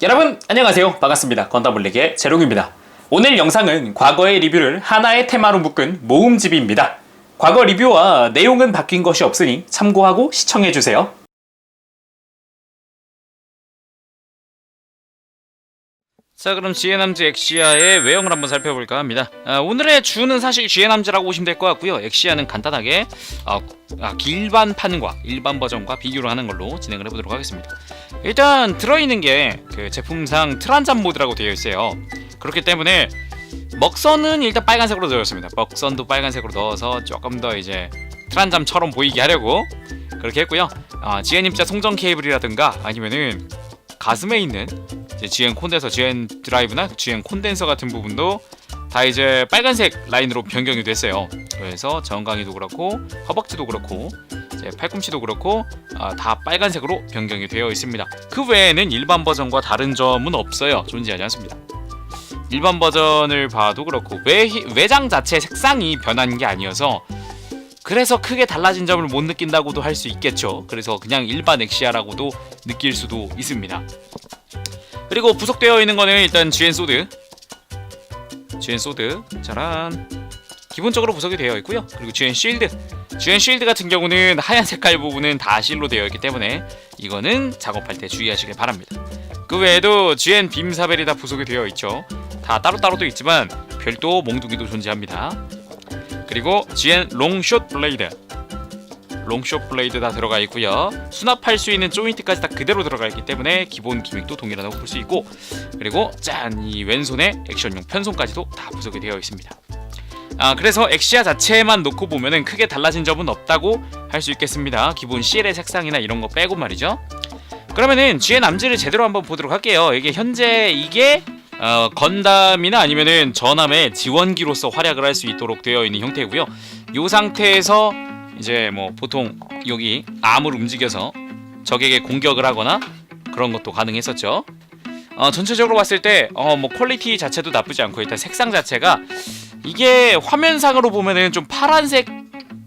여러분 안녕하세요. 반갑습니다. 건담블랙의 제롱입니다. 오늘 영상은 과거의 리뷰를 하나의 테마로 묶은 모음집입니다. 과거 리뷰와 내용은 바뀐 것이 없으니 참고하고 시청해주세요. 자, 그럼 지혜남즈 엑시아의 외형을 한번 살펴볼까 합니다. 오늘의 주는 사실 지혜남즈라고 보시면 될 것 같고요. 엑시아는 간단하게 길반판과 일반 버전과 비교를 하는 걸로 진행을 해보도록 하겠습니다. 일단 들어있는 게 그 제품상 트란잠 모드라고 되어 있어요. 그렇기 때문에 먹선은 일단 빨간색으로 되어 있습니다. 먹선도 빨간색으로 넣어서 조금 더 이제 트란잠처럼 보이게 하려고 그렇게 했고요. 지혜님자 송전 케이블이라든가 아니면은 가슴에 있는 GN 콘덴서, GN 드라이브나 GN 콘덴서 같은 부분도 다 이제 빨간색 라인으로 변경이 됐어요. 그래서 저항강이도 그렇고 허벅지도 그렇고 이제 팔꿈치도 그렇고 다 빨간색으로 변경이 되어 있습니다. 그 외에는 일반 버전과 다른 점은 없어요. 존재하지 않습니다. 일반 버전을 봐도 그렇고 외장 자체 색상이 변한 게 아니어서 그래서 크게 달라진 점을 못 느낀다고도 할 수 있겠죠. 그래서 그냥 일반 엑시아라고도 느낄 수도 있습니다. 그리고 부속되어 있는 거는 일단 GN 소드 짜란 기본적으로 부속이 되어 있고요. 그리고 GN 쉴드 같은 경우는 하얀 색깔 부분은 다 실로 되어 있기 때문에 이거는 작업할 때 주의하시길 바랍니다. 그 외에도 GN 빔사벨이 다 부속이 되어 있죠. 다 따로따로도 있지만 별도 몽둥이도 존재합니다. 그리고 GN 롱숏 블레이드 다 들어가 있고요. 수납할 수 있는 조인트까지 다 그대로 들어가 있기 때문에 기본 기믹도 동일하다고 볼 수 있고, 그리고 짠! 이 왼손에 액션용 편손까지도 다 부속이 되어 있습니다. 그래서 엑시아 자체만 놓고 보면은 크게 달라진 점은 없다고 할 수 있겠습니다. 기본 CL의 색상이나 이런 거 빼고 말이죠. 그러면은 GN 암즈를 제대로 한번 보도록 할게요. 이게 현재 건담이나 아니면은 전함의 지원기로서 활약을 할 수 있도록 되어 있는 형태고요. 이 상태에서 이제 뭐 보통 여기 암을 움직여서 적에게 공격을 하거나 그런 것도 가능했었죠. 전체적으로 봤을 때 뭐 퀄리티 자체도 나쁘지 않고 일단 색상 자체가 이게 화면상으로 보면은 좀 파란색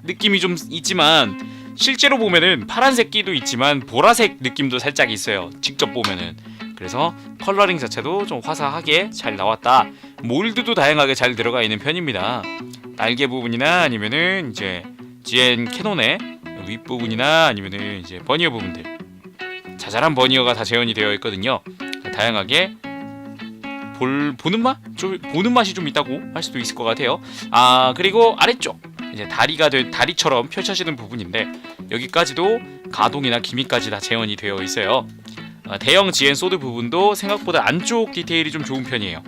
느낌이 좀 있지만 실제로 보면은 파란색 끼도 있지만 보라색 느낌도 살짝 있어요. 직접 보면은. 그래서 컬러링 자체도 좀 화사하게 잘 나왔다. 몰드도 다양하게 잘 들어가 있는 편입니다. 날개 부분이나 아니면은 이제 GN 캐논의 윗부분이나 아니면은 이제 버니어 부분들 자잘한 버니어가 다 재현이 되어 있거든요. 다양하게 보는 맛이 좀 있다고 할 수도 있을 것 같아요. 그리고 아래쪽 이제 다리처럼 펼쳐지는 부분인데 여기까지도 가동이나 기믹까지 다 재현이 되어 있어요. 대형 GN 소드 부분도 생각보다 안쪽 디테일이 좀 좋은 편이에요.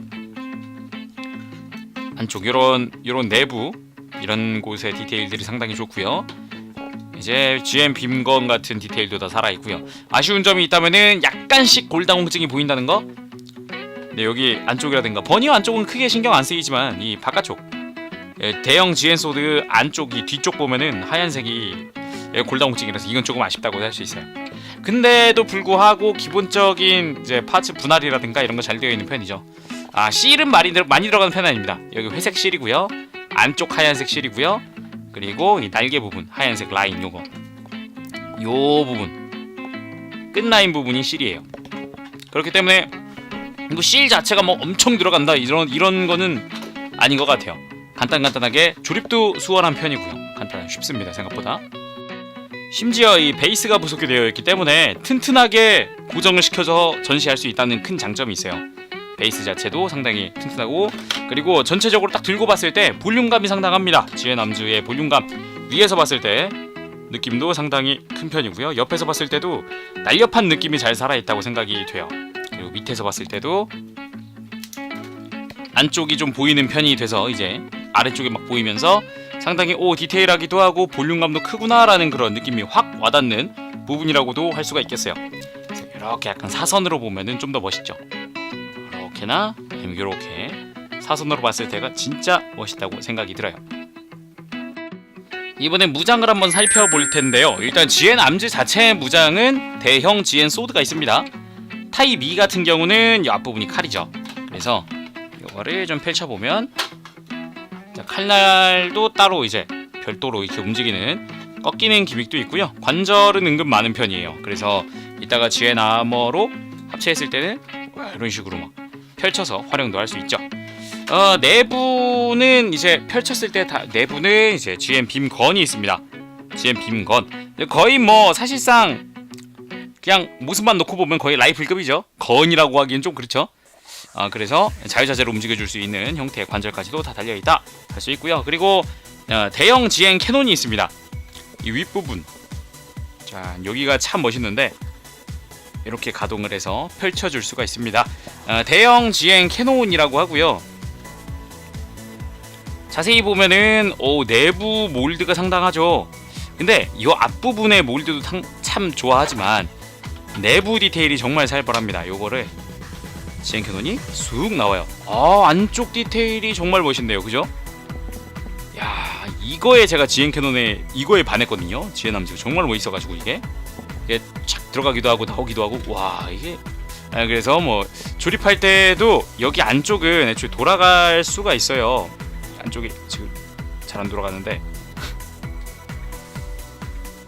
안쪽 요런 내부 이런 곳의 디테일들이 상당히 좋고요. 이제 GN 빔건 같은 디테일도 다 살아있고요. 아쉬운 점이 있다면은 약간씩 골다공증이 보인다는 거. 네, 여기 안쪽이라든가 버니어 안쪽은 크게 신경 안 쓰이지만 이 바깥쪽 대형 GN 소드 안쪽이 뒤쪽 보면은 하얀색이 골다공증이라서 이건 조금 아쉽다고 할 수 있어요. 근데도 불구하고 기본적인 이제 파츠 분할이라든가 이런 거 잘 되어 있는 편이죠. 실은 많이 들어가는 편은 아닙니다. 여기 회색 실이고요. 안쪽 하얀색 실이고요. 그리고 이 날개 부분 하얀색 라인 요 부분 끝 라인 부분이 실이에요. 그렇기 때문에 이거 실 자체가 뭐 엄청 들어간다 이런 거는 아닌 것 같아요. 간단하게 조립도 수월한 편이고요. 간단하게 쉽습니다. 생각보다. 심지어 이 베이스가 부속이 되어 있기 때문에 튼튼하게 고정을 시켜서 전시할 수 있다는 큰 장점이 있어요. 베이스 자체도 상당히 튼튼하고, 그리고 전체적으로 딱 들고 봤을 때 볼륨감이 상당합니다. GN 암즈의 볼륨감 위에서 봤을 때 느낌도 상당히 큰 편이고요. 옆에서 봤을 때도 날렵한 느낌이 잘 살아있다고 생각이 돼요. 그리고 밑에서 봤을 때도 안쪽이 좀 보이는 편이 돼서 이제 아래쪽에 막 보이면서 상당히 디테일하기도 하고 볼륨감도 크구나라는 그런 느낌이 확 와닿는 부분이라고도 할 수가 있겠어요. 그래서 이렇게 약간 사선으로 보면은 좀 더 멋있죠. 이렇게나 아니면 이렇게 사선으로 봤을 때가 진짜 멋있다고 생각이 들어요. 이번엔 무장을 한번 살펴볼 텐데요. 일단 GN 암즈 자체의 무장은 대형 GN 소드가 있습니다. 타입 2 같은 경우는 이 앞부분이 칼이죠. 그래서 이거를 좀 펼쳐보면 칼날도 따로 이제 별도로 이렇게 움직이는 꺾이는 기믹도 있고요. 관절은 은근 많은 편이에요. 그래서 이따가 GN 아머로 합체했을 때는 이런 식으로 막 펼쳐서 활용도 할 수 있죠. 내부는 이제 펼쳤을 때 내부는 이제 GM 빔건이 있습니다. GM 빔건 거의 뭐 사실상 그냥 모습만 놓고 보면 거의 라이플급이죠. 건이라고 하기엔 좀 그렇죠. 그래서 자유자재로 움직여줄 수 있는 형태의 관절까지도 다 달려있다 할 수 있고요. 그리고 대형 GN 캐논이 있습니다. 이 윗부분, 자 여기가 참 멋있는데 이렇게 가동을 해서 펼쳐줄 수가 있습니다. 대형 GN 캐논이라고 하고요. 자세히 보면은 내부 몰드가 상당하죠. 근데 이 앞부분의 몰드도 참 좋아하지만 내부 디테일이 정말 살벌합니다. 요거를 GN 캐논이 쑥 나와요. 안쪽 디테일이 정말 멋있네요. 그죠? 야, 이거에 제가 GN 캐논에 이거에 반했거든요. GN 함지가 정말 멋있어가지고 이게 착 들어가기도 하고 나오기도 하고, 와 이게 그래서 뭐 조립할 때도 여기 안쪽은 애초에 돌아갈 수가 있어요. 안쪽이 지금 잘 안 돌아가는데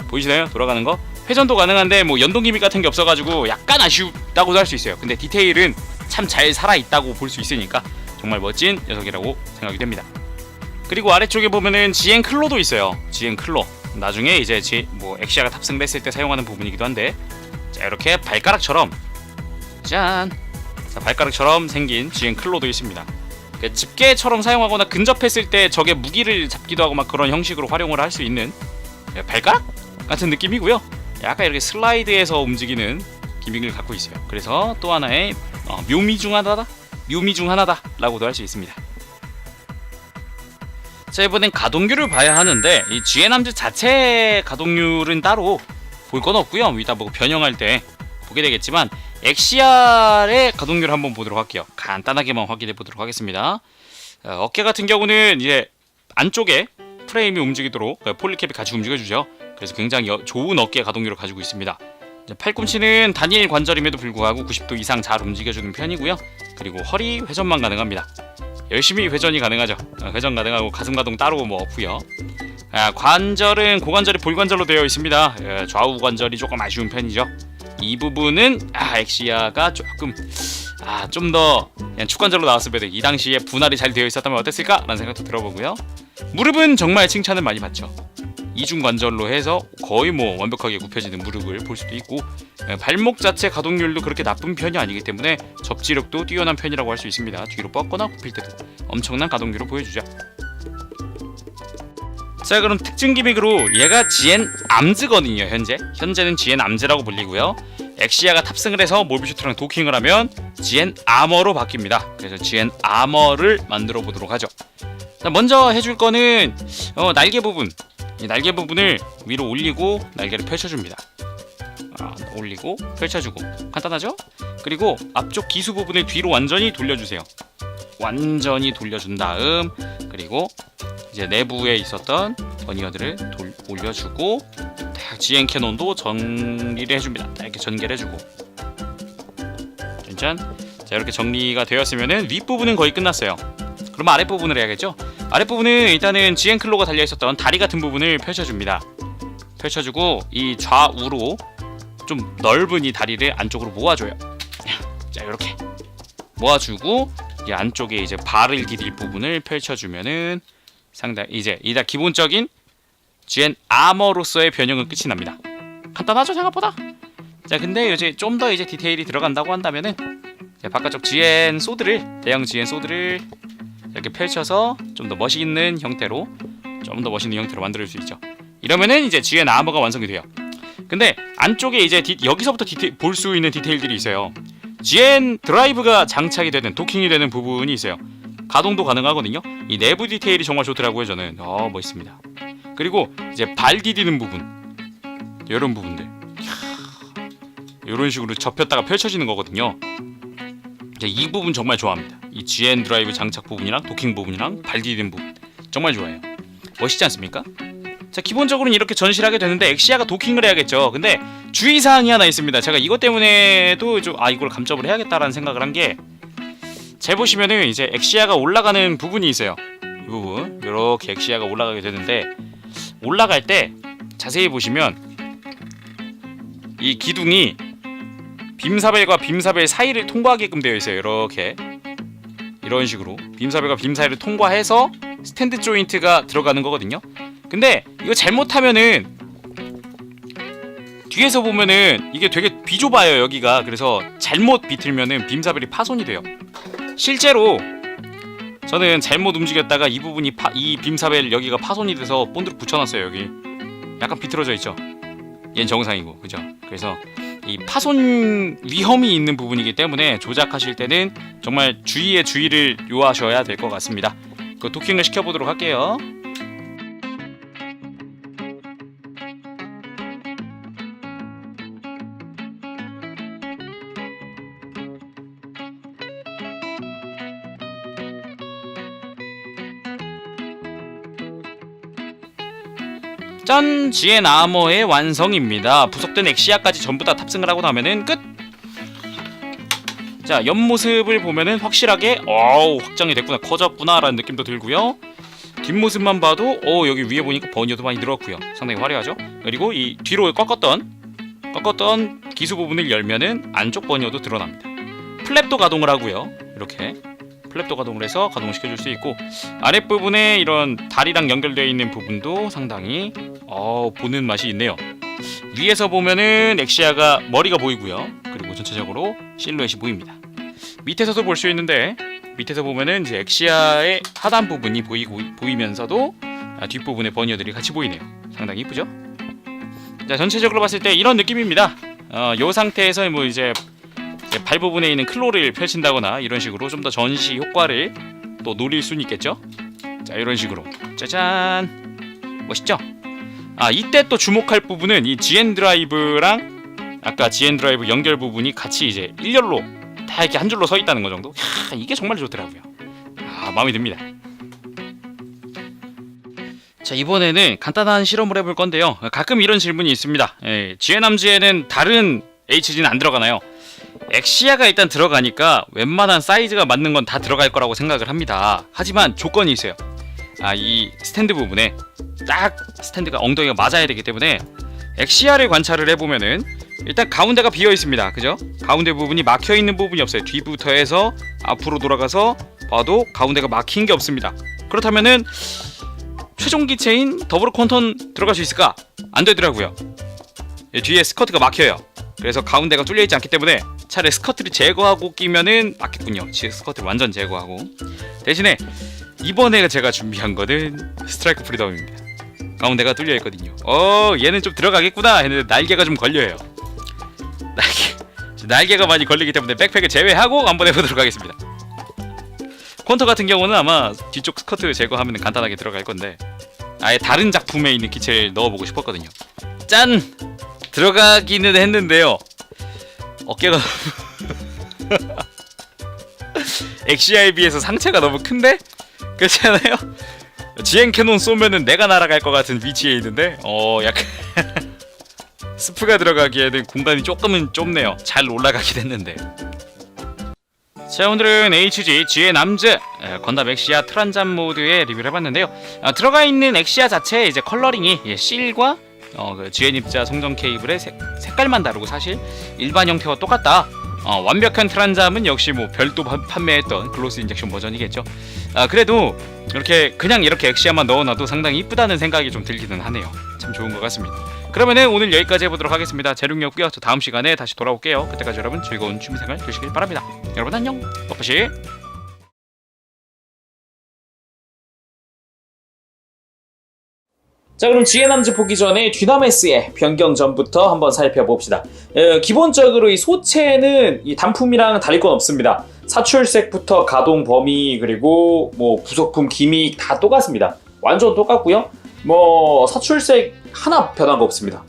보이시나요? 돌아가는 거? 회전도 가능한데 뭐 연동 기믹 같은 게 없어가지고 약간 아쉽다고도 할 수 있어요. 근데 디테일은 참 잘 살아있다고 볼 수 있으니까 정말 멋진 녀석이라고 생각이 됩니다. 그리고 아래쪽에 보면은 GN 클로도 있어요. GN 클로. 나중에 이제 엑시아가 탑승됐을 때 사용하는 부분이기도 한데, 자 이렇게 발가락처럼 짠! 자, 발가락처럼 생긴 GN 클로도 있습니다. 집게처럼 사용하거나 근접했을 때 적의 무기를 잡기도 하고 막 그런 형식으로 활용을 할 수 있는 발가락 같은 느낌이고요. 약간 이렇게 슬라이드해서 움직이는 기믹을 갖고 있어요. 그래서 또 하나의 묘미 중 하나다 라고도 할 수 있습니다. 자, 이번엔 가동률을 봐야 하는데 이 GN 함즈 자체 가동률은 따로 볼 건 없고요. 이따 뭐 변형할 때 보게 되겠지만 엑시알의 가동률 한번 보도록 할게요. 간단하게만 확인해 보도록 하겠습니다. 어깨 같은 경우는 이제 안쪽에 프레임이 움직이도록 폴리캡이 같이 움직여주죠. 그래서 굉장히 좋은 어깨 가동률을 가지고 있습니다. 팔꿈치는 단일 관절임에도 불구하고 90도 이상 잘 움직여주는 편이고요. 그리고 허리 회전만 가능합니다. 열심히 회전이 가능하죠. 회전 가능하고 가슴 가동 따로 뭐 없고요. 관절은 고관절이 볼관절로 되어 있습니다. 좌우 관절이 조금 아쉬운 편이죠. 이 부분은 엑시아가 조금 좀 더 축관절로 나왔으면 이 당시에 분할이 잘 되어 있었다면 어땠을까? 라는 생각도 들어보고요. 무릎은 정말 칭찬을 많이 받죠. 이중 관절로 해서 거의 뭐 완벽하게 굽혀지는 무릎을 볼 수도 있고, 발목 자체 가동률도 그렇게 나쁜 편이 아니기 때문에 접지력도 뛰어난 편이라고 할 수 있습니다. 뒤로 뻗거나 굽힐 때도 엄청난 가동률을 보여주죠. 자, 그럼 특징 기믹으로 얘가 GN 암즈거든요. 현재는 GN 암즈라고 불리고요. 엑시아가 탑승을 해서 몰비슈트랑 도킹을 하면 GN 아머로 바뀝니다. 그래서 GN 아머를 만들어 보도록 하죠. 자, 먼저 해줄 거는 날개 부분. 이 날개 부분을 위로 올리고 날개를 펼쳐줍니다. 올리고 펼쳐주고 간단하죠? 그리고 앞쪽 기수 부분을 뒤로 완전히 돌려주세요. 완전히 돌려준 다음, 그리고 이제 내부에 있었던 버니어들을 올려주고 딱 GN 캐논도 정리를 해줍니다. 이렇게 전개를 해주고 짠. 자, 이렇게 정리가 되었으면은 윗부분은 거의 끝났어요. 그럼 아랫부분을 해야겠죠? 아랫부분은 일단은 GN 클로가 달려있었던 다리 같은 부분을 펼쳐줍니다. 펼쳐주고 이 좌우로 좀 넓은 이 다리를 안쪽으로 모아줘요. 자, 이렇게 모아주고 이 안쪽에 이제 발을 디딜 부분을 펼쳐주면은 상당히 이제 이다 기본적인 GN 아머로서의 변형은 끝이 납니다. 간단하죠, 생각보다? 자, 근데 이제 좀 더 이제 디테일이 들어간다고 한다면은 바깥쪽 GN 소드를, 대형 GN 소드를 이렇게 펼쳐서 좀 더 멋있는 형태로 만들 수 있죠. 이러면은 이제 GN 아머가 완성이 돼요. 근데 안쪽에 이제 여기서부터 볼 수 있는 디테일들이 있어요. GN 드라이브가 장착이 되는, 도킹이 되는 부분이 있어요. 가동도 가능하거든요. 이 내부 디테일이 정말 좋더라고요. 저는 멋있습니다. 그리고 이제 발 디디는 부분, 이런 부분들 이런 식으로 접혔다가 펼쳐지는 거거든요. 이 부분 정말 좋아합니다. 이 GN 드라이브 장착 부분이랑 도킹 부분이랑 발 디디는 부분 정말 좋아해요. 멋있지 않습니까? 자, 기본적으로는 이렇게 전시를 하게 되는데 엑시아가 도킹을 해야겠죠. 근데 주의사항이 하나 있습니다. 제가 이것 때문에도 좀 이걸 감점을 해야겠다라는 생각을 한 게, 잘 보시면은 이제 엑시아가 올라가는 부분이 있어요. 이 부분 이렇게 엑시아가 올라가게 되는데, 올라갈 때 자세히 보시면 이 기둥이 빔사벨과 빔사벨 사이를 통과하게끔 되어 있어요. 이렇게 이런 식으로 빔사벨과 빔 사이를 통과해서 스탠드 조인트가 들어가는 거거든요. 근데 이거 잘못하면은 뒤에서 보면은 이게 되게 비좁아요 여기가. 그래서 잘못 비틀면은 빔사벨이 파손이 돼요. 실제로 저는 잘못 움직였다가 이 부분이 이 빔사벨 여기가 파손이 돼서 본드로 붙여놨어요. 여기 약간 비틀어져 있죠. 얘는 정상이고, 그죠? 그래서 이 파손 위험이 있는 부분이기 때문에 조작하실 때는 정말 주의를 요하셔야 될 것 같습니다. 그 도킹을 시켜보도록 할게요. 짠! GN 아머의 완성입니다. 부속된 엑시아까지 전부 다 탑승을 하고 나면은 끝! 자, 옆모습을 보면은 확실하게 확장이 됐구나, 커졌구나 라는 느낌도 들고요. 뒷모습만 봐도 여기 위에 보니까 버니어도 많이 늘었고요. 상당히 화려하죠? 그리고 이 뒤로 꺾었던 기수 부분을 열면은 안쪽 버니어도 드러납니다. 플랩도 가동을 하고요. 이렇게 플랩도 가동을 해서 가동을 시켜줄 수 있고, 아랫부분에 이런 다리랑 연결되어 있는 부분도 상당히 보는 맛이 있네요. 위에서 보면은 엑시아가 머리가 보이고요. 그리고 전체적으로 실루엣이 보입니다. 밑에서도 볼 수 있는데, 밑에서 보면은 이제 엑시아의 하단 부분이 보이면서도 뒷부분의 버니어들이 같이 보이네요. 상당히 이쁘죠? 자, 전체적으로 봤을 때 이런 느낌입니다. 요 상태에서 뭐 이제 발 부분에 있는 클로를 펼친다거나 이런 식으로 좀 더 전시 효과를 또 노릴 수는 있겠죠. 자, 이런 식으로 짜잔, 멋있죠? 이때 또 주목할 부분은 이 GN 드라이브랑 아까 GN 드라이브 연결 부분이 같이 이제 일렬로 다 이렇게 한 줄로 서 있다는 거 정도. 이게 정말 좋더라고요. 마음에 듭니다. 자, 이번에는 간단한 실험을 해볼 건데요. 가끔 이런 질문이 있습니다. GN 함즈에는 다른 HG는 안 들어가나요? 엑시아가 일단 들어가니까 웬만한 사이즈가 맞는 건 다 들어갈 거라고 생각을 합니다. 하지만 조건이 있어요. 이 스탠드 부분에 딱 스탠드가 엉덩이가 맞아야 되기 때문에 엑시아를 관찰을 해보면은 일단 가운데가 비어 있습니다. 그죠? 가운데 부분이 막혀 있는 부분이 없어요. 뒤부터 해서 앞으로 돌아가서 봐도 가운데가 막힌 게 없습니다. 그렇다면은 최종 기체인 더블 퀀텀 들어갈 수 있을까? 안 되더라고요. 뒤에 스커트가 막혀요. 그래서 가운데가 뚫려 있지 않기 때문에 차라리 스커트를 제거하고 끼면은 맞겠군요. 스커트를 완전 제거하고. 대신에 이번에 제가 준비한 거는 스트라이크 프리덤입니다. 가운데가 뚫려 있거든요. 얘는 좀 들어가겠구나 했는데 날개가 좀 걸려요. 날개가 많이 걸리기 때문에 백팩을 제외하고 한번 해보도록 하겠습니다. 콘터 같은 경우는 아마 뒤쪽 스커트 제거하면 간단하게 들어갈 건데, 아예 다른 작품에 있는 기체를 넣어보고 싶었거든요. 짠! 들어가기는 했는데요. 어깨가 엑시아에 비해서 상체가 너무 큰데? 그렇잖아요? GN 캐논 쏘면은 내가 날아갈 것 같은 위치에 있는데 약간 스프가 들어가기에는 공간이 조금은 좁네요. 잘 올라가긴 했는데. 자, 오늘은 HG GN 함즈 건담 엑시아 트란잠 모드의 리뷰를 해봤는데요. 들어가 있는 엑시아 자체의 이제 컬러링이 실과 그 GN 입자 송정 케이블의 색깔만 다르고 사실 일반 형태와 똑같다. 완벽한 트란잠은 역시 뭐 별도 판매했던 글로스 인젝션 버전이겠죠. 그래도 그냥 이렇게 엑시아만 넣어놔도 상당히 이쁘다는 생각이 좀 들기는 하네요. 참 좋은 것 같습니다. 그러면은 오늘 여기까지 해보도록 하겠습니다. 재룡이었고요. 저 다음 시간에 다시 돌아올게요. 그때까지 여러분 즐거운 취미생활 되시길 바랍니다. 여러분 안녕. 버퍼시. 자, 그럼 GN 함즈 보기 전에 듀나메스의 변경 전부터 한번 살펴봅시다. 기본적으로 이 소체는 이 단품이랑 다를 건 없습니다. 사출색부터 가동 범위 그리고 뭐 부속품 기믹 다 똑같습니다. 완전 똑같고요. 뭐 사출색 하나 변한 거 없습니다.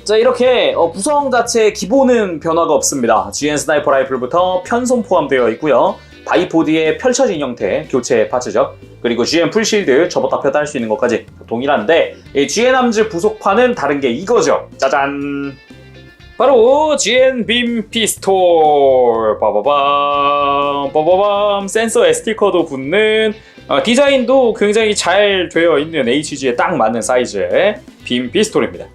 자, 이렇게 구성 자체 기본은 변화가 없습니다. GN 스나이퍼 라이플부터 편손 포함되어 있고요. 바이포드의 펼쳐진 형태 교체 파츠죠. 그리고 GN 풀실드 접었다 폈다 할 수 있는 것까지 동일한데, GN 함즈 부속판은 다른 게 이거죠. 짜잔! 바로 GN 빔 피스톨. 빠바밤 센서에 스티커도 붙는 디자인도 굉장히 잘 되어 있는 HG에 딱 맞는 사이즈의 빔 피스톨입니다.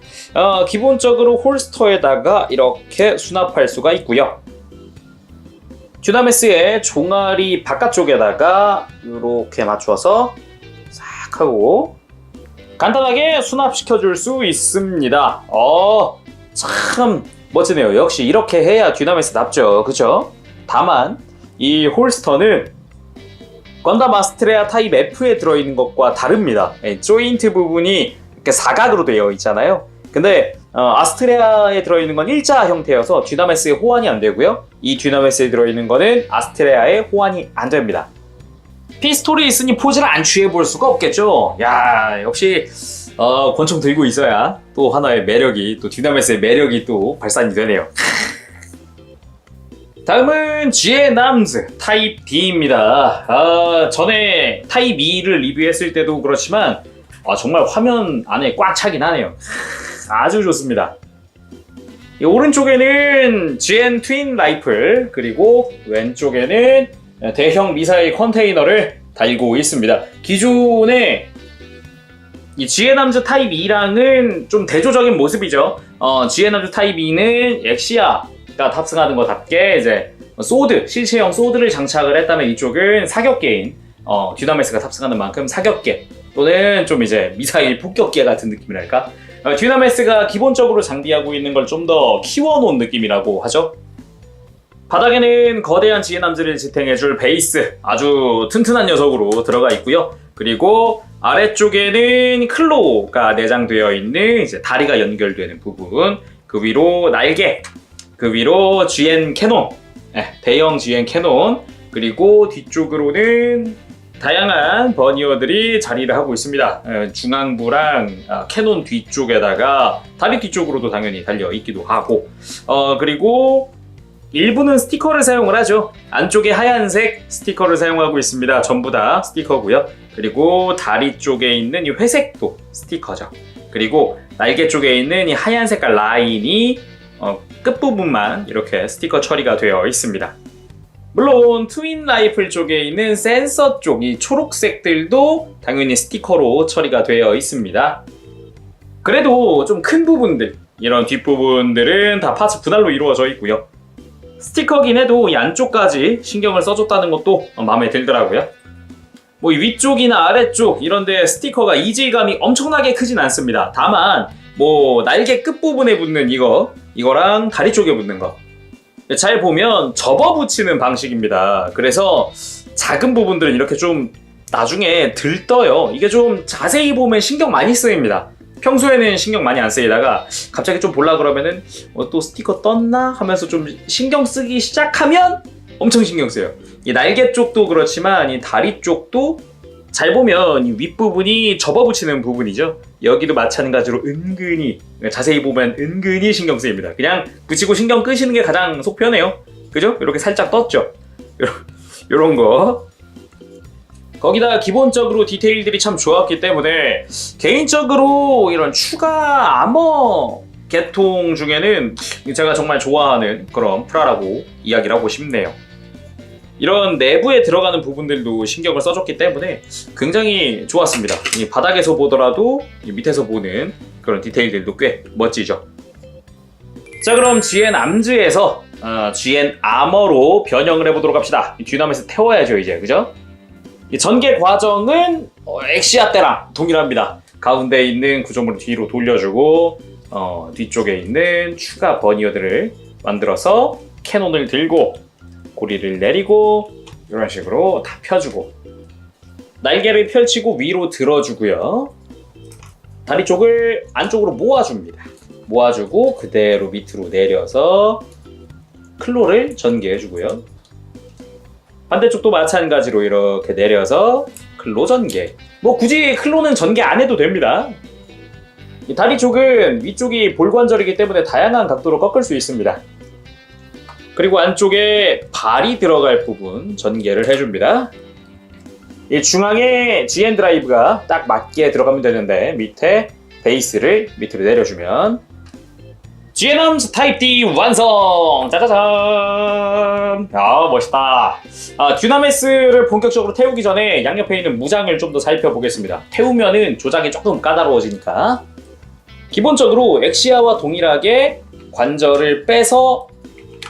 기본적으로 홀스터에다가 이렇게 수납할 수가 있고요. 듀나메스의 종아리 바깥쪽에다가 이렇게 맞춰서 싹 하고 간단하게 수납시켜줄 수 있습니다. 참 멋지네요. 역시 이렇게 해야 듀나메스답죠. 그쵸? 다만 이 홀스터는 건담 아스트레아 타입 F에 들어있는 것과 다릅니다. 조인트 부분이 이렇게 사각으로 되어 있잖아요. 근데 아스트레아에 들어있는 건 일자 형태여서 듀나메스에 호환이 안 되고요. 이 듀나메스에 들어있는 거는 아스트레아에 호환이 안 됩니다. 피스톨이 있으니 포즈를 안 취해볼 수가 없겠죠. 야, 역시 권총 들고 있어야 또 하나의 매력이, 또 듀나메스의 매력이 또 발산이 되네요. 다음은 GNAMS 타입 D입니다. 전에 타입 E를 리뷰했을 때도 그렇지만 정말 화면 안에 꽉 차긴 하네요. 아주 좋습니다. 이 오른쪽에는 GN 트윈 라이플, 그리고 왼쪽에는 대형 미사일 컨테이너를 달고 있습니다. 기존의 이 GNAMS 타입 E랑은 좀 대조적인 모습이죠. GNAMS 타입 E는 엑시아가 탑승하는 것답게 이제 소드, 실체형 소드를 장착을 했다면 이쪽은 사격계인 듀나메스가 탑승하는 만큼 사격계 또는 좀 이제 미사일 폭격계 같은 느낌이랄까? 듀나메스가 기본적으로 장비하고 있는 걸 좀 더 키워놓은 느낌이라고 하죠. 바닥에는 거대한 GNAMS를 지탱해줄 베이스, 아주 튼튼한 녀석으로 들어가 있고요. 그리고 아래쪽에는 클로가 내장되어 있는 이제 다리가 연결되는 부분, 그 위로 날개, 그 위로 GN 캐논, 대형 GN 캐논, 그리고 뒤쪽으로는 다양한 버니어들이 자리를 하고 있습니다. 중앙부랑 캐논 뒤쪽에다가 다리 뒤쪽으로도 당연히 달려 있기도 하고, 그리고 일부는 스티커를 사용을 하죠. 안쪽에 하얀색 스티커를 사용하고 있습니다. 전부 다 스티커고요. 그리고 다리 쪽에 있는 이 회색도 스티커죠. 그리고 날개 쪽에 있는 이 하얀 색깔 라인이 끝부분만 이렇게 스티커 처리가 되어 있습니다. 물론 트윈 라이플 쪽에 있는 센서 쪽 이 초록색들도 당연히 스티커로 처리가 되어 있습니다. 그래도 좀 큰 부분들, 이런 뒷부분들은 다 파츠 분할로 이루어져 있고요. 스티커긴 해도 이 안쪽까지 신경을 써줬다는 것도 마음에 들더라고요. 뭐 이 위쪽이나 아래쪽 이런데 스티커가 이질감이 엄청나게 크진 않습니다. 다만 뭐 날개 끝부분에 붙는 이거랑 다리 쪽에 붙는 거 잘 보면 접어 붙이는 방식입니다. 그래서 작은 부분들은 이렇게 좀 나중에 들떠요. 이게 좀 자세히 보면 신경 많이 쓰입니다. 평소에는 신경 많이 안 쓰이다가 갑자기 좀 보려 그러면은 또 스티커 떴나 하면서 좀 신경 쓰기 시작하면 엄청 신경 쓰여요. 이 날개 쪽도 그렇지만 이 다리 쪽도 잘 보면 이 윗부분이 접어붙이는 부분이죠. 여기도 마찬가지로 은근히, 자세히 보면 은근히 신경 쓰입니다. 그냥 붙이고 신경 끄시는 게 가장 속 편해요. 그죠? 이렇게 살짝 떴죠. 요런 거. 거기다 기본적으로 디테일들이 참 좋았기 때문에 개인적으로 이런 추가 아머 계통 중에는 제가 정말 좋아하는 그런 프라라고 이야기를 하고 싶네요. 이런 내부에 들어가는 부분들도 신경을 써줬기 때문에 굉장히 좋았습니다. 이 바닥에서 보더라도 이 밑에서 보는 그런 디테일들도 꽤 멋지죠. 자, 그럼 GN 암즈에서 GN 아머로 변형을 해보도록 합시다. 이 듀나메스 태워야죠 이제, 그죠? 이 전개 과정은 엑시아 때랑 동일합니다. 가운데 있는 구조물을 뒤로 돌려주고 뒤쪽에 있는 추가 버니어들을 만들어서 캐논을 들고 고리를 내리고 이런 식으로 다 펴주고 날개를 펼치고 위로 들어주고요. 다리 쪽을 안쪽으로 모아줍니다. 모아주고 그대로 밑으로 내려서 클로를 전개해주고요. 반대쪽도 마찬가지로 이렇게 내려서 클로 전개. 뭐 굳이 클로는 전개 안 해도 됩니다. 이 다리 쪽은 위쪽이 볼관절이기 때문에 다양한 각도로 꺾을 수 있습니다. 그리고 안쪽에 발이 들어갈 부분 전개를 해줍니다. 이 중앙에 GN 드라이브가 딱 맞게 들어가면 되는데 밑에 베이스를 밑으로 내려주면 GNAMS 타입 D 완성! 짜자잔! 멋있다. 듀나메스를 본격적으로 태우기 전에 양옆에 있는 무장을 좀 더 살펴보겠습니다. 태우면은 조작이 조금 까다로워지니까. 기본적으로 엑시아와 동일하게 관절을 빼서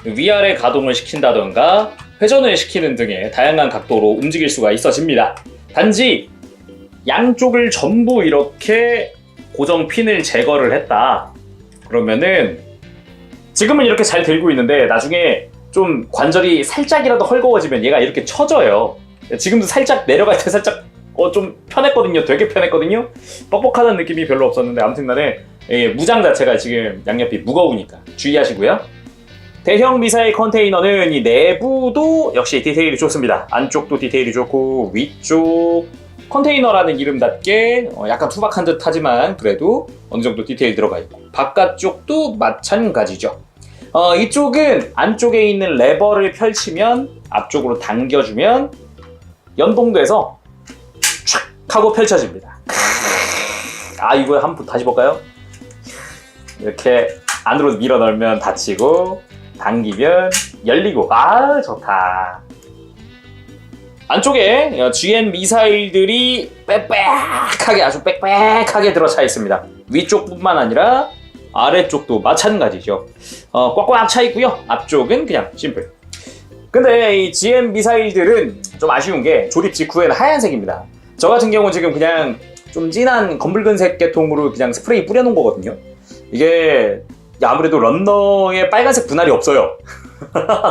위아래 가동을 시킨다던가 회전을 시키는 등의 다양한 각도로 움직일 수가 있어집니다. 단지 양쪽을 전부 이렇게 고정 핀을 제거를 했다. 그러면은 지금은 이렇게 잘 들고 있는데 나중에 좀 관절이 살짝이라도 헐거워지면 얘가 이렇게 처져요. 지금도 살짝 내려갈 때 살짝 좀 편했거든요. 되게 편했거든요. 뻑뻑하다는 느낌이 별로 없었는데 아무튼간에 무장 자체가 지금 양옆이 무거우니까 주의하시고요. 대형 미사일 컨테이너는 이 내부도 역시 디테일이 좋습니다. 안쪽도 디테일이 좋고 위쪽 컨테이너라는 이름답게 약간 투박한 듯 하지만 그래도 어느 정도 디테일 들어가 있고 바깥쪽도 마찬가지죠. 이쪽은 안쪽에 있는 레버를 펼치면 앞쪽으로 당겨주면 연동돼서 촥 하고 펼쳐집니다. 이거 한번 다시 볼까요? 이렇게 안으로 밀어 넣으면 닫히고 당기면 열리고 좋다. 안쪽에 GN 미사일들이 빽빽하게 아주 빽빽하게 들어차 있습니다. 위쪽뿐만 아니라 아래쪽도 마찬가지죠. 꽉꽉 차 있고요. 앞쪽은 그냥 심플. 근데 이 GN 미사일들은 좀 아쉬운 게 조립 직후에는 하얀색입니다. 저 같은 경우 지금 그냥 좀 진한 검붉은색 계통으로 그냥 스프레이 뿌려놓은 거거든요. 이게 아무래도 런너에 빨간색 분할이 없어요.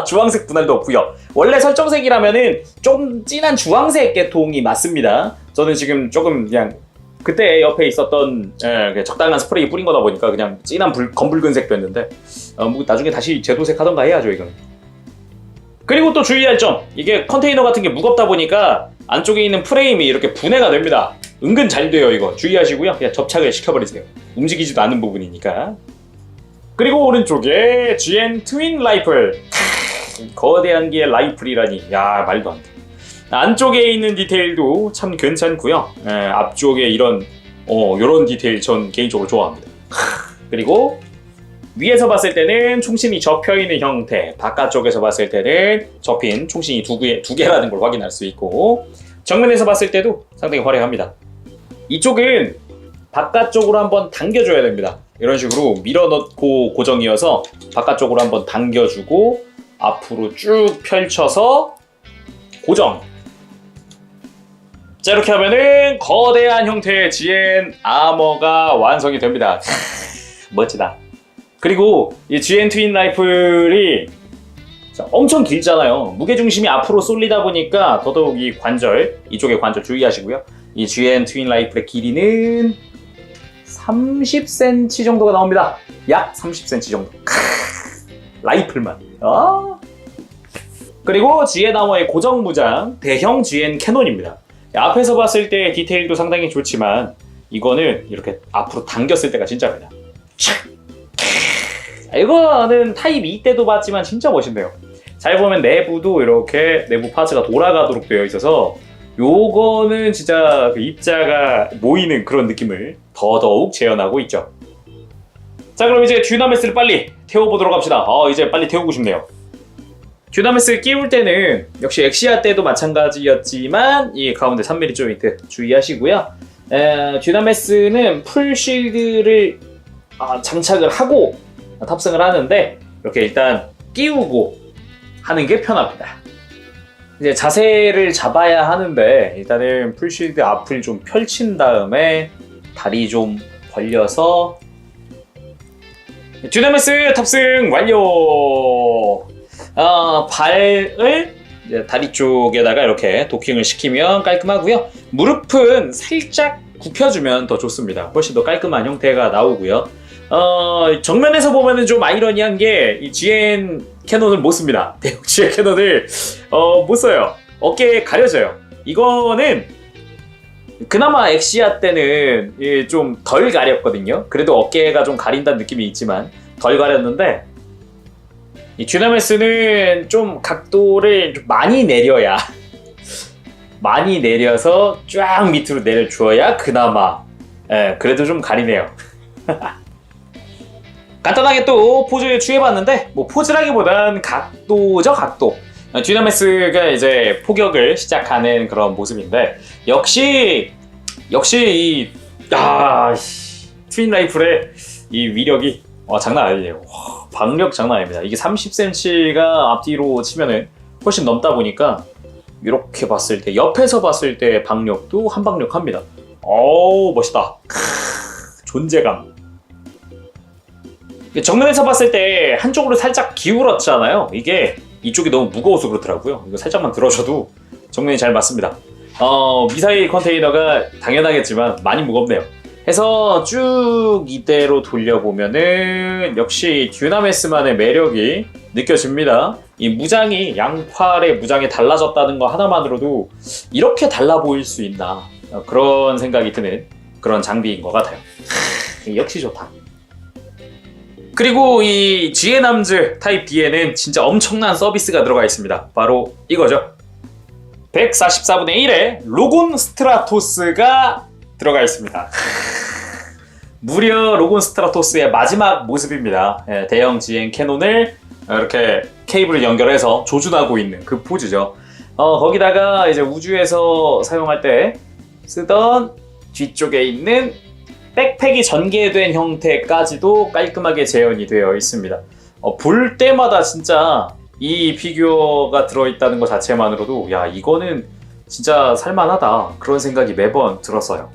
주황색 분할도 없고요. 원래 설정색이라면은 좀 진한 주황색 계통이 맞습니다. 저는 지금 조금 그냥 그때 옆에 있었던 적당한 스프레이 뿌린 거다 보니까 그냥 진한 검붉은색 됐는데 뭐 나중에 다시 제도색 하던가 해야죠 이거는. 그리고 또 주의할 점, 이게 컨테이너 같은 게 무겁다 보니까 안쪽에 있는 프레임이 이렇게 분해가 됩니다. 은근 잘 돼요. 이거 주의하시고요. 그냥 접착을 시켜버리세요. 움직이지도 않는 부분이니까. 그리고 오른쪽에 GN 트윈 라이플. 거대한 게 라이플이라니. 말도 안 돼. 안쪽에 있는 디테일도 참 괜찮고요. 앞쪽에 이런 디테일 전 개인적으로 좋아합니다. 그리고 위에서 봤을 때는 총신이 접혀있는 형태, 바깥쪽에서 봤을 때는 접힌 총신이 두 개라는 걸 확인할 수 있고, 정면에서 봤을 때도 상당히 화려합니다. 이쪽은 바깥쪽으로 한번 당겨줘야 됩니다. 이런 식으로 밀어넣고 고정이어서 바깥쪽으로 한번 당겨주고 앞으로 쭉 펼쳐서 고정. 자, 이렇게 하면은 거대한 형태의 GN 아머가 완성이 됩니다. 멋지다. 그리고 이 GN 트윈 라이플이 엄청 길잖아요. 무게중심이 앞으로 쏠리다 보니까 더더욱 이 관절, 이쪽의 관절 주의하시고요. 이 GN 트윈 라이플의 길이는 30cm 정도가 나옵니다. 약 30cm 정도. 라이플만. 그리고 GN 아머의 고정 무장 대형 GN 캐논입니다. 앞에서 봤을 때 디테일도 상당히 좋지만 이거는 이렇게 앞으로 당겼을 때가 진짜입니다. 이거는 타입 2 때도 봤지만 진짜 멋있네요. 잘 보면 내부도 이렇게 내부 파츠가 돌아가도록 되어 있어서 요거는 진짜 그 입자가 모이는 그런 느낌을 더더욱 재현하고 있죠. 자, 그럼 이제 듀나메스를 빨리 태워보도록 합시다. 이제 빨리 태우고 싶네요. 듀나메스를 끼울 때는 역시 엑시아 때도 마찬가지였지만 이 가운데 3mm 조인트 주의하시고요. 듀나메스는 풀 쉴드를 장착을 하고 탑승을 하는데 이렇게 일단 끼우고 하는 게 편합니다. 이제 자세를 잡아야 하는데 일단은 풀쉴드 앞을 좀 펼친 다음에 다리 좀 벌려서 듀나메스 탑승 완료! 발을 다리 쪽에다가 이렇게 도킹을 시키면 깔끔하고요. 무릎은 살짝 굽혀주면 더 좋습니다. 훨씬 더 깔끔한 형태가 나오고요. 정면에서 보면은 좀 아이러니한 게 이 GN 캐논을 못 씁니다. 대형 GN 캐논을 못 써요. 어깨에 가려져요. 이거는 그나마 엑시아 때는 좀 덜 가렸거든요. 그래도 어깨가 좀 가린다는 느낌이 있지만 덜 가렸는데 이 듀나메스는 좀 각도를 좀 많이 내려야 많이 내려서 쫙 밑으로 내려주어야 그나마 그래도 좀 가리네요. 간단하게 또 포즈 취해봤는데 뭐 포즈라기보단 각도죠, 각도. 듀나메스가 이제 포격을 시작하는 그런 모습인데 역시 트윈 라이플의 이 위력이 장난 아니에요. 박력 장난 아닙니다. 이게 30cm가 앞뒤로 치면은 훨씬 넘다 보니까 이렇게 봤을 때, 옆에서 봤을 때 박력도 한박력합니다. 어우, 멋있다. 존재감. 정면에서 봤을 때 한쪽으로 살짝 기울었잖아요. 이게 이쪽이 너무 무거워서 그렇더라고요. 이거 살짝만 들어줘도 정면이 잘 맞습니다. 미사일 컨테이너가 당연하겠지만 많이 무겁네요. 해서 쭉 이대로 돌려보면은 역시 듀나메스만의 매력이 느껴집니다. 이 무장이, 양팔의 무장이 달라졌다는 거 하나만으로도 이렇게 달라 보일 수 있나, 그런 생각이 드는 그런 장비인 것 같아요. 역시 좋다. 그리고 이 GNAMS 타입 D에는 진짜 엄청난 서비스가 들어가 있습니다. 바로 이거죠. 144분의 1의 로곤 스트라토스가 들어가 있습니다. 무려 로곤 스트라토스의 마지막 모습입니다. 대형 GN 캐논을 이렇게 케이블을 연결해서 조준하고 있는 그 포즈죠. 거기다가 이제 우주에서 사용할 때 쓰던 뒤쪽에 있는 백팩이 전개된 형태까지도 깔끔하게 재현이 되어 있습니다. 볼 때마다 진짜 이 피규어가 들어있다는 것 자체만으로도 야, 이거는 진짜 살만하다, 그런 생각이 매번 들었어요.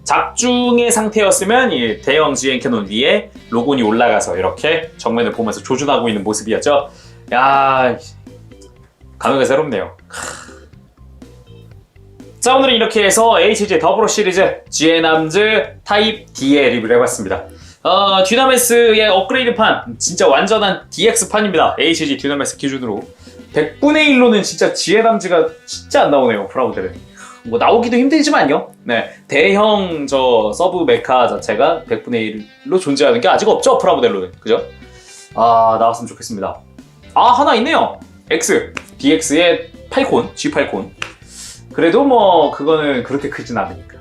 작중의 상태였으면 이 대형 GN 캐논 위에 로곤이 올라가서 이렇게 정면을 보면서 조준하고 있는 모습이었죠. 야, 감회가 새롭네요. 자, 오늘은 이렇게 해서 HG 더블로 시리즈 GNAMS 타입 D의 리뷰를 해봤습니다. 듀나메스의 업그레이드판, 진짜 완전한 DX판입니다. HG 듀나메스 기준으로 100분의 1로는 진짜 GNAMS가 진짜 안 나오네요. 프라모델은 뭐 나오기도 힘들지만요. 네, 대형 저 서브 메카 자체가 100분의 1로 존재하는 게 아직 없죠, 프라모델로는. 그죠? 나왔으면 좋겠습니다. 하나 있네요. DX의 8콘, G8콘. 그래도 뭐 그거는 그렇게 크진 않으니까.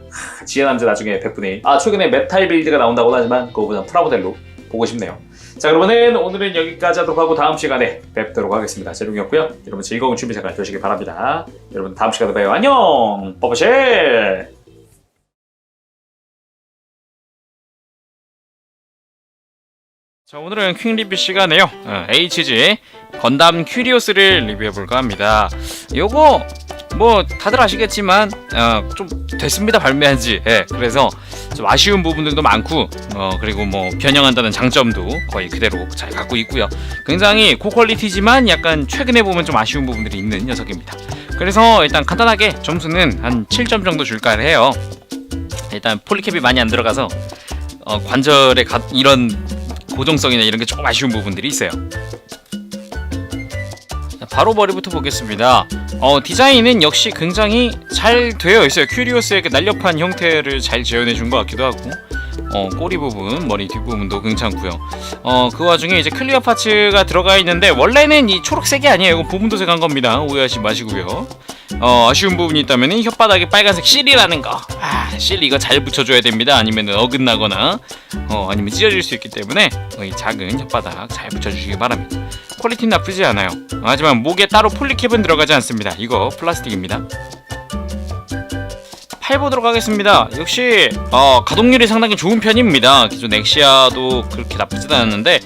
GNAMS 나중에 100분의 1. 최근에 메탈 빌드가 나온다고 하지만 그거보다 프라모델로 보고 싶네요. 자, 그러면은 오늘은 여기까지 하도록 하고 다음 시간에 뵙도록 하겠습니다. 재룡이었고요. 여러분 즐거운 취미생활 되시길 바랍니다. 여러분 다음 시간에 봬요. 안녕. 버버쉘. 자, 오늘은 퀵 리뷰 시간에요. HG 건담 큐리오스를 리뷰해볼까 합니다. 요거 뭐 다들 아시겠지만 좀 됐습니다, 발매한 지. 그래서 좀 아쉬운 부분들도 많고 그리고 뭐 변형한다는 장점도 거의 그대로 잘 갖고 있고요. 굉장히 고퀄리티지만 약간 최근에 보면 좀 아쉬운 부분들이 있는 녀석입니다. 그래서 일단 간단하게 점수는 한 7점 정도 줄까 해요. 일단 폴리캡이 많이 안 들어가서 관절의 이런 고정성이나 이런 게 조금 아쉬운 부분들이 있어요. 바로 머리부터 보겠습니다. 디자인은 역시 굉장히 잘 되어 있어요. 큐리오스의 날렵한 형태를 잘 재현해 준 것 같기도 하고, 꼬리 부분, 머리 뒷부분도 괜찮고요. 그 와중에 이제 클리어 파츠가 들어가 있는데 원래는 이 초록색이 아니에요. 이거 부분도색 한 겁니다. 오해하지 마시고요. 아쉬운 부분이 있다면 혓바닥에 빨간색 실이라는 거. 실 이거 잘 붙여줘야 됩니다. 아니면 어긋나거나 아니면 찢어질 수 있기 때문에 이 작은 혓바닥 잘 붙여주시기 바랍니다. 퀄리티는 나쁘지 않아요. 하지만 목에 따로 폴리캡은 들어가지 않습니다. 이거 플라스틱입니다. 팔 보도록 하겠습니다. 역시 가동률이 상당히 좋은 편입니다. 기존 엑시아도 그렇게 나쁘진 않았는데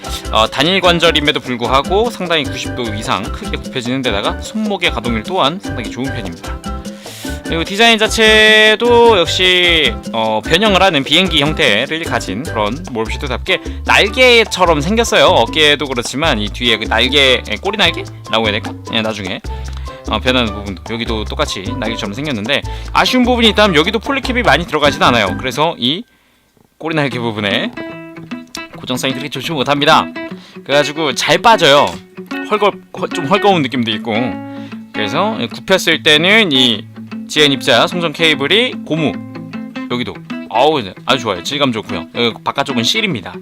단일 관절임에도 불구하고 상당히 90도 이상 크게 굽혀지는 데다가 손목의 가동률 또한 상당히 좋은 편입니다. 그리고 디자인 자체도 역시 변형을 하는 비행기 형태를 가진 그런 몰브슈트답게 날개처럼 생겼어요. 어깨도 그렇지만 이 뒤에 그 날개, 꼬리 날개라고 해야 될까? 나중에 변하는 부분도 여기도 똑같이 날개처럼 생겼는데 아쉬운 부분이 있다면 여기도 폴리캡이 많이 들어가진 않아요. 그래서 이 꼬리 날개 부분에 고정성이 그렇게 좋지 못합니다. 그래가지고 잘 빠져요. 좀 헐거운 느낌도 있고. 그래서 굽혔을 때는 이 GN 입자 송전 케이블이 고무, 여기도 아주 좋아요. 질감 좋고요. 바깥쪽은 실입니다.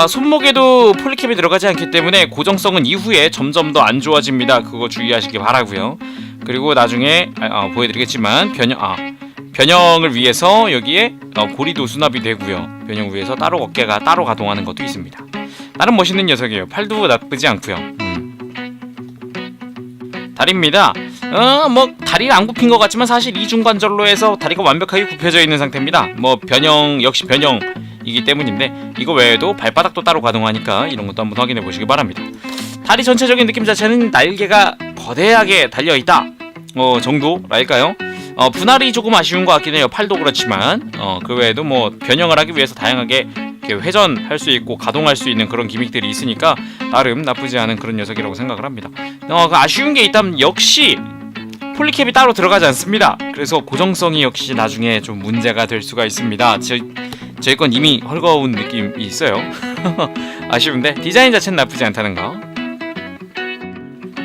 손목에도 폴리캡이 들어가지 않기 때문에 고정성은 이후에 점점 더 안 좋아집니다. 그거 주의하시기 바라고요. 그리고 나중에 보여드리겠지만 변형을 위해서 여기에 고리도 수납이 되고요. 변형 위해서 따로 어깨가 따로 가동하는 것도 있습니다. 나름 멋있는 녀석이에요. 팔도 나쁘지 않고요. 다리입니다. 뭐 다리가 안 굽힌 것 같지만 사실 이중관절로 해서 다리가 완벽하게 굽혀져 있는 상태입니다. 뭐 변형 역시 변형 기능이기 때문인데 이거 외에도 발바닥도 따로 가동하니까 이런 것도 한번 확인해 보시기 바랍니다. 다리 전체적인 느낌 자체는 날개가 거대하게 달려있다 정도랄까요? 분할이 조금 아쉬운 것 같긴 해요. 팔도 그렇지만 그 외에도 뭐 변형을 하기 위해서 다양하게 이렇게 회전할 수 있고 가동할 수 있는 그런 기믹들이 있으니까 나름 나쁘지 않은 그런 녀석이라고 생각을 합니다. 그 아쉬운 게 있다면 역시 폴리캡이 따로 들어가지 않습니다. 그래서 고정성이 역시 나중에 좀 문제가 될 수가 있습니다. 저희 건 이미 헐거운 느낌이 있어요. 아쉬운데 디자인 자체는 나쁘지 않다는 거.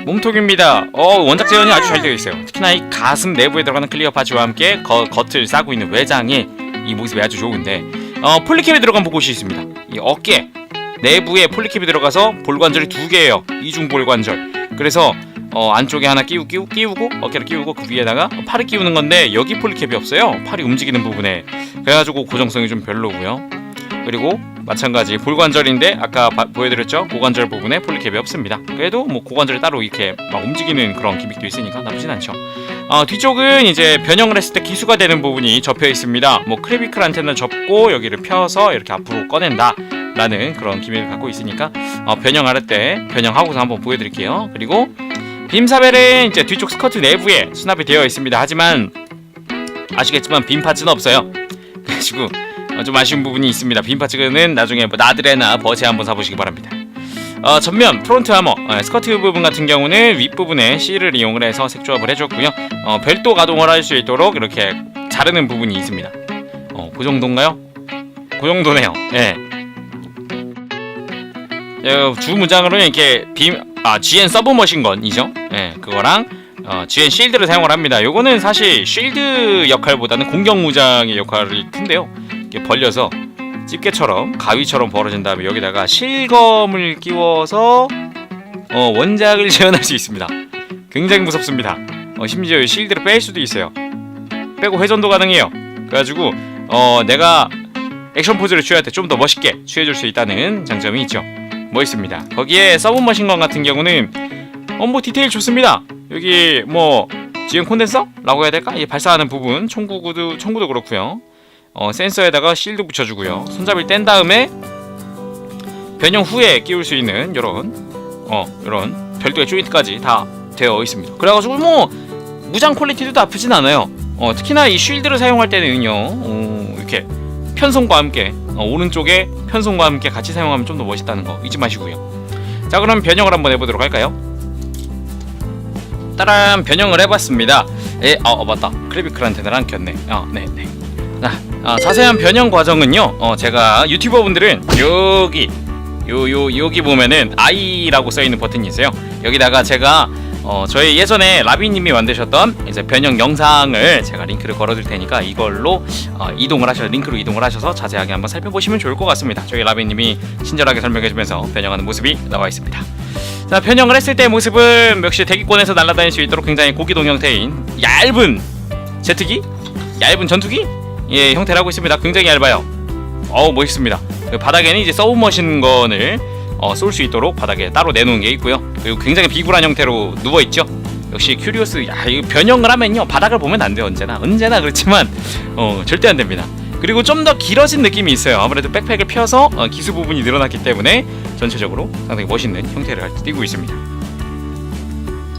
몸통입니다. 원작 재현이 아주 잘 되어 있어요. 특히나 이 가슴 내부에 들어가는 클리어 파츠와 함께 겉을 싸고 있는 외장의 이 모습이 아주 좋은데 폴리캡이 들어간 곳이 있습니다. 이 어깨 내부에 폴리캡이 들어가서 볼관절이 2개예요. 이중 볼관절. 그래서 안쪽에 하나 끼우고 어깨를 끼우고 그 위에다가 팔을 끼우는 건데 여기 폴리캡이 없어요. 팔이 움직이는 부분에. 그래가지고 고정성이 좀 별로고요. 그리고 마찬가지 볼관절인데 아까 보여드렸죠? 고관절 부분에 폴리캡이 없습니다. 그래도 뭐 고관절이 따로 이렇게 막 움직이는 그런 기믹도 있으니까 나쁘진 않죠. 뒤쪽은 이제 변형을 했을 때 기수가 되는 부분이 접혀 있습니다. 뭐 크레비클 안테나를 접고 여기를 펴서 이렇게 앞으로 꺼낸다 라는 그런 기믹을 갖고 있으니까 변형할 때 변형하고서 한번 보여드릴게요. 그리고 빔사벨은 이제 뒤쪽 스커트 내부에 수납이 되어 있습니다. 하지만 아시겠지만 빔 파츠는 없어요. 그래가지고 좀 아쉬운 부분이 있습니다. 빔 파츠는 나중에 뭐 나드레나 버즈에 한번 사보시기 바랍니다. 전면 프론트 아머 스커트 부분 같은 경우는 윗부분에 C를 이용을 해서 색조합을 해줬고요. 별도 가동을 할 수 있도록 이렇게 자르는 부분이 있습니다. 그 정도인가요? 그 정도네요. 예. 주 문장으로는 이렇게 GN 서브머신건이죠. 예, 그거랑 GN 실드를 사용을 합니다. 요거는 사실 실드 역할보다는 공격 무장의 역할이 큰데요. 이렇게 벌려서 집게처럼 가위처럼 벌어진 다음에 여기다가 실검을 끼워서 원작을 재현할 수 있습니다. 굉장히 무섭습니다. 심지어 실드를 뺄 수도 있어요. 빼고 회전도 가능해요. 그래가지고 내가 액션 포즈를 취할 때 좀 더 멋있게 취해줄 수 있다는 장점이 있죠. 멋있습니다. 거기에 서브머신건 같은 경우는 뭐 디테일 좋습니다. 여기 뭐 GN 콘덴서라고 해야 될까? 발사하는 부분 총구도 그렇고요. 센서에다가 실드 붙여주고요. 손잡이를 뗀 다음에 변형 후에 끼울 수 있는 이런 별도의 조인트까지 다 되어 있습니다. 그래가지고 뭐 무장 퀄리티도 나쁘진 않아요. 특히나 이 쉴드를 사용할 때는요, 이렇게 편손과 함께 오른쪽에 편손과 함께 같이 사용하면 좀 더 멋있다는 거 잊지 마시고요. 자, 그럼 변형을 한번 해보도록 할까요? 따란 변형을 해봤습니다. 맞다. 크레비클 안테나랑 켰네. 네네. 자세한 변형 과정은요, 제가 유튜버 분들은 여기 보면은 I라고 써있는 버튼이 있어요. 여기다가 제가 저희 예전에 라비님이 만드셨던 이제 변형 영상을 제가 링크를 걸어둘 테니까 이걸로 링크로 이동을 하셔서 자세하게 한번 살펴보시면 좋을 것 같습니다. 저희 라비님이 친절하게 설명해주면서 변형하는 모습이 나와 있습니다. 자, 변형을 했을 때의 모습은 역시 대기권에서 날아다닐 수 있도록 굉장히 고기동 형태인 얇은 제트기, 얇은 전투기 형태를 하고 있습니다. 굉장히 얇아요. 멋있습니다. 바닥에는 이제 서브머신건을 쏠 수 있도록 바닥에 따로 내놓은 게 있고요. 그리고 굉장히 비굴한 형태로 누워있죠. 역시 큐리오스. 이거 변형을 하면요 바닥을 보면 안 돼요. 언제나 그렇지만 절대 안 됩니다. 그리고 좀 더 길어진 느낌이 있어요. 아무래도 백팩을 펴서 기수 부분이 늘어났기 때문에 전체적으로 상당히 멋있는 형태를 띠고 있습니다.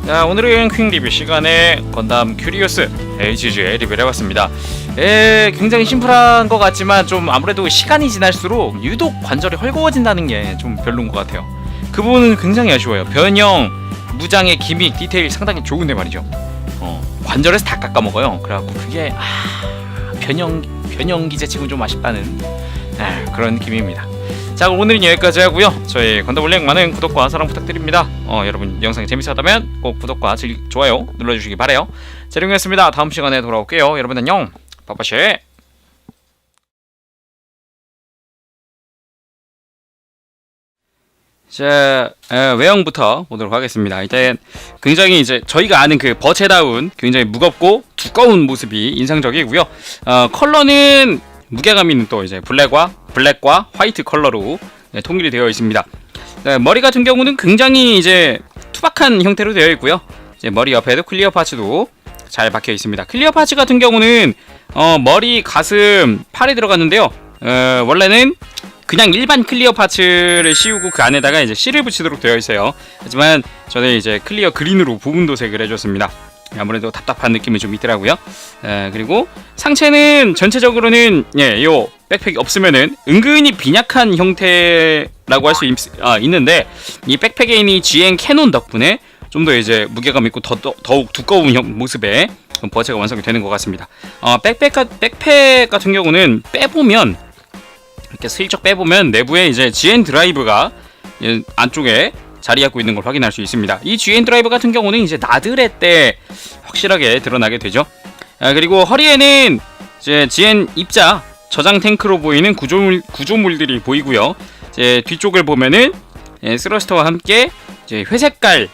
자, 오늘은 퀵 리뷰 시간에 건담 큐리오스 HG의 리뷰를 해봤습니다. 굉장히 심플한 것 같지만 좀 아무래도 시간이 지날수록 유독 관절이 헐거워진다는 게 좀 별로인 것 같아요. 그 부분은 굉장히 아쉬워요. 변형, 무장의 기믹, 디테일 상당히 좋은데 말이죠. 관절에서 다 깎아먹어요. 그래갖고 그게 변형 기제치고는 좀 아쉽다는 그런 느낌입니다. 자, 오늘은 여기까지 하고요. 저희 건담블랙 많은 구독과 사랑 부탁드립니다. 여러분 영상이 재밌었다면 꼭 구독과 좋아요 눌러주시기 바래요. 재룡이었습니다. 다음 시간에 돌아올게요. 여러분 안녕. 빠빠쉐. 자, 외형부터 보도록 하겠습니다. 일단 굉장히 이제 저희가 아는 그 버체다운 굉장히 무겁고 두꺼운 모습이 인상적이고요. 컬러는 무게감 있는 또 이제 블랙과 화이트 컬러로 통일이 되어 있습니다. 머리 같은 경우는 굉장히 이제 투박한 형태로 되어 있고요. 이제 머리 옆에도 클리어 파츠도 잘 박혀 있습니다. 클리어 파츠 같은 경우는 머리, 가슴, 팔에 들어갔는데요. 원래는 그냥 일반 클리어 파츠를 씌우고 그 안에다가 이제 실을 붙이도록 되어 있어요. 하지만 저는 이제 클리어 그린으로 부분 도색을 해줬습니다. 아무래도 답답한 느낌이 좀 있더라고요. 그리고 상체는 전체적으로는 요 백팩이 없으면은 은근히 빈약한 형태라고 할 수 있는데 이 백팩에 있는 이 GN 캐논 덕분에 좀 더 이제 무게감 있고 더욱 두꺼운 모습의 버체가 완성이 되는 것 같습니다. 백팩 같은 경우는 빼보면 이렇게 슬쩍 빼보면 내부에 이제 GN 드라이브가 안쪽에 자리 잡고 있는 걸 확인할 수 있습니다. 이 GN 드라이브 같은 경우는 이제 나들의 때 확실하게 드러나게 되죠. 그리고 허리에는 이제 GN 입자 저장 탱크로 보이는 구조물들이 보이고요. 이제 뒤쪽을 보면은 스러스터와 함께 이제 회색깔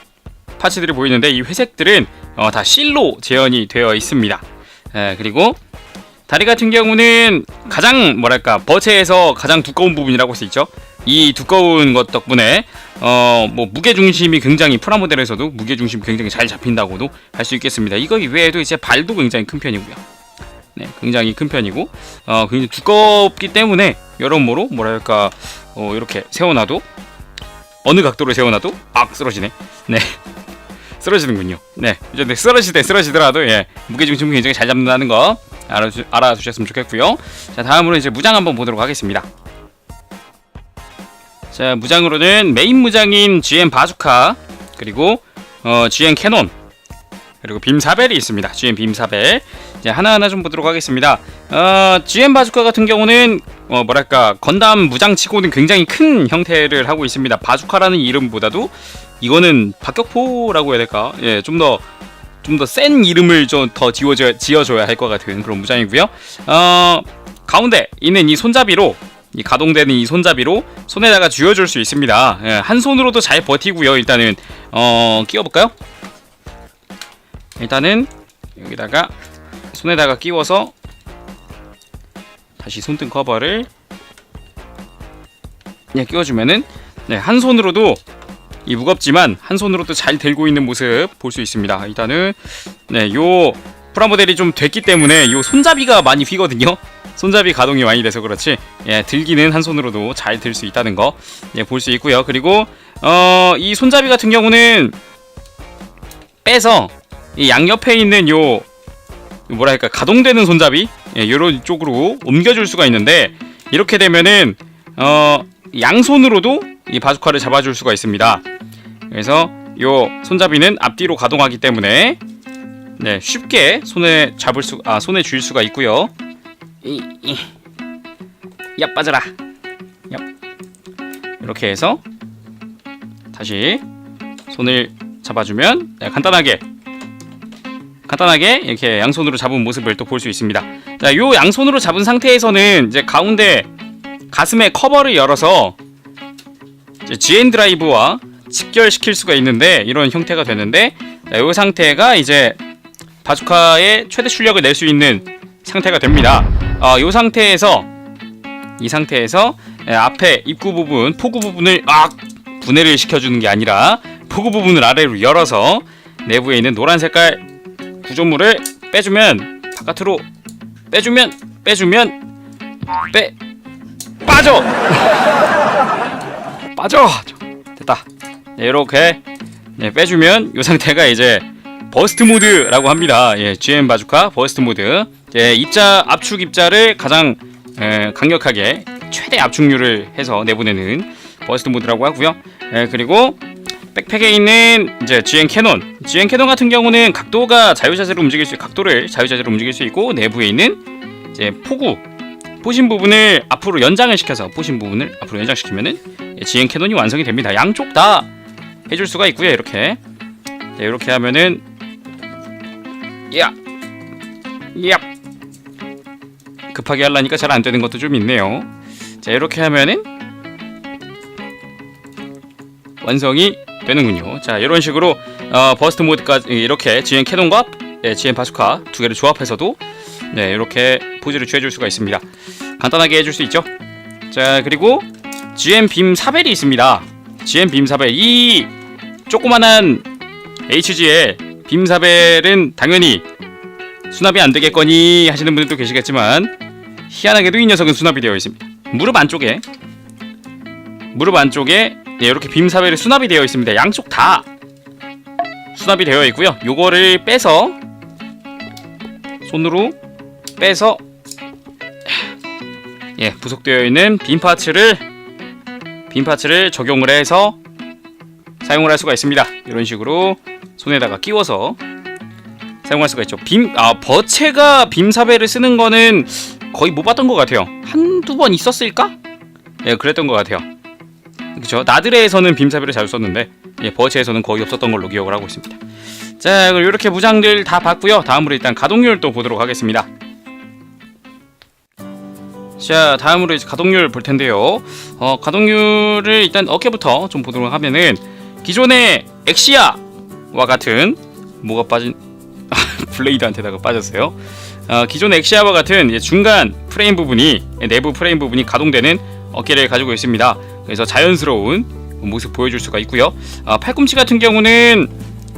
파츠들이 보이는데 이 회색들은 다 실로 재현이 되어 있습니다. 그리고 다리 같은 경우는 가장 버체에서 가장 두꺼운 부분이라고 할 수 있죠. 이 두꺼운 것 덕분에 뭐 무게중심이 굉장히 프라모델에서도 무게중심이 굉장히 잘 잡힌다고도 할 수 있겠습니다. 이거 이외에도 이제 발도 굉장히 큰 편이고요. 네, 굉장히 큰 편이고 굉장히 두껍기 때문에 여러모로 이렇게 세워놔도 어느 각도로 세워놔도 쓰러지네. 네. 쓰러지는군요. 네, 이제 쓰러지더라도 무게중심이 굉장히 잘 잡는다는 거 알아두셨으면 좋겠고요. 자, 다음으로 이제 무장 한번 보도록 하겠습니다. 자, 무장으로는 메인 무장인 GN 바주카 그리고 GN 캐논 그리고 빔 사벨이 있습니다. GN 빔 사벨 이제 하나하나 좀 보도록 하겠습니다. GN 바주카 같은 경우는 건담 무장치고는 굉장히 큰 형태를 하고 있습니다. 바주카라는 이름보다도 이거는 박격포라고 해야 될까? 좀 더 센 이름을 좀 더 지어줘야 할 것 같은 그런 무장이고요. 가운데 있는 이 손잡이로 가동되는 이 손잡이로 손에다가 쥐어줄 수 있습니다. 한 손으로도 잘 버티고요. 일단은 끼워볼까요? 일단은 여기다가 손에다가 끼워서 다시 손등 커버를 끼워주면은 한 손으로도 이 무겁지만 한 손으로도 잘 들고 있는 모습 볼 수 있습니다. 일단은 요 프라모델이 좀 됐기 때문에 요 손잡이가 많이 휘거든요. 손잡이 가동이 많이 돼서 그렇지 들기는 한 손으로도 잘 들 수 있다는 거 볼 수 있고요. 그리고 이 손잡이 같은 경우는 빼서 이 양옆에 있는 요 가동되는 손잡이 요런 쪽으로 옮겨줄 수가 있는데 이렇게 되면은 양손으로도 이 바주카를 잡아줄 수가 있습니다. 그래서 요 손잡이는 앞뒤로 가동하기 때문에 쉽게 손에 쥘 수가 있고요. 야 빠져라. 이렇게 해서 다시 손을 잡아주면 간단하게 이렇게 양손으로 잡은 모습을 또 볼 수 있습니다. 자, 요 양손으로 잡은 상태에서는 이제 가운데 가슴에 커버를 열어서 이제 GN 드라이브와 직결시킬 수가 있는데 이런 형태가 되는데 이 상태가 이제 바주카의 최대 출력을 낼 수 있는 상태가 됩니다. 이 상태에서 앞에 입구 부분, 포구 부분을 분해를 시켜주는 게 아니라 포구 부분을 아래로 열어서 내부에 있는 노란 색깔 구조물을 빼주면 바깥으로 빠져 됐다. 이렇게 빼주면 이 상태가 이제 버스트 모드라고 합니다. GN 바주카 버스트 모드. 입자 압축 입자를 가장 강력하게 최대 압축률을 해서 내보내는 버스트 모드라고 하고요. 그리고 백팩에 있는 이제 GN 캐논 같은 경우는 각도를 자유자재로 움직일 수 있고 내부에 있는 이제 포신 부분을 앞으로 연장시키면은 GN 캐논이 완성이 됩니다. 양쪽 다 해줄 수가 있고요. 이렇게 하면은 급하게 하려니까 잘 안 되는 것도 좀 있네요. 자, 이렇게 하면은 완성이 되는군요. 자, 이런 식으로 버스트 모드까지 이렇게 GN 캐논과 GN 바주카 두 개를 조합해서도 이렇게 포즈를 취해줄 수가 있습니다. 간단하게 해줄 수 있죠. 자, 그리고 GN 빔 사벨이 있습니다. GN 빔 사벨, 이 조그만한 HG의 빔 사벨은 당연히 수납이 안 되겠거니 하시는 분들도 계시겠지만 희한하게도 이 녀석은 수납이 되어 있습니다. 무릎 안쪽에 네, 이렇게 빔사벨이 수납이 되어 있습니다. 양쪽 다 수납이 되어 있고요. 요거를 빼서 손으로 빼서 예, 부속되어 있는 빔 파츠를 적용을 해서 사용을 할 수가 있습니다. 이런 식으로 손에다가 끼워서 사용할 수가 있죠. 버체가 빔사벨을 쓰는 거는 거의 못 봤던 것 같아요. 한두 번 있었을까? 예, 그랬던 것 같아요. 그쵸? 나드레에서는 빔사벨을 자주 썼는데 예, 버체에서는 거의 없었던 걸로 기억을 하고 있습니다. 자, 그럼 이렇게 무장들 다 봤고요. 다음으로 일단 가동률 또 보도록 하겠습니다. 자, 다음으로 이제 가동률 볼 텐데요. 가동률을 일단 어깨부터 좀 보도록 하면은 기존의 엑시아와 같은 뭐가 빠진 블레이드한테다가 빠졌어요. 기존의 엑시아와 같은 이제 중간 프레임 부분이 내부 프레임 부분이 가동되는 어깨를 가지고 있습니다. 그래서 자연스러운 모습 보여줄 수가 있고요. 팔꿈치 같은 경우는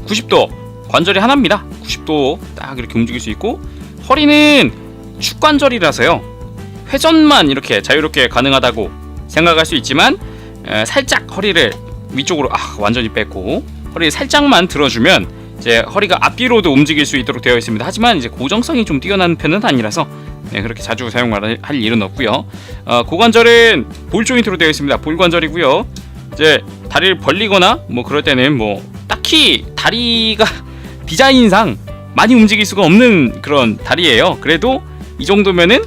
90도 관절이 하나입니다. 90도 딱 이렇게 움직일 수 있고 허리는 축관절이라서요. 회전만 이렇게 자유롭게 가능하다고 생각할 수 있지만 살짝 허리를 위쪽으로 완전히 뺐고 허리를 살짝만 들어주면 이제 허리가 앞뒤로도 움직일 수 있도록 되어 있습니다. 하지만 이제 고정성이 좀 뛰어난 편은 아니라서 그렇게 자주 사용할 일은 없고요. 고관절은 볼 조인트로 되어 있습니다. 볼 관절이고요. 이제 다리를 벌리거나 뭐 그럴 때는 뭐 딱히 다리가 디자인상 많이 움직일 수가 없는 그런 다리예요. 그래도 이 정도면은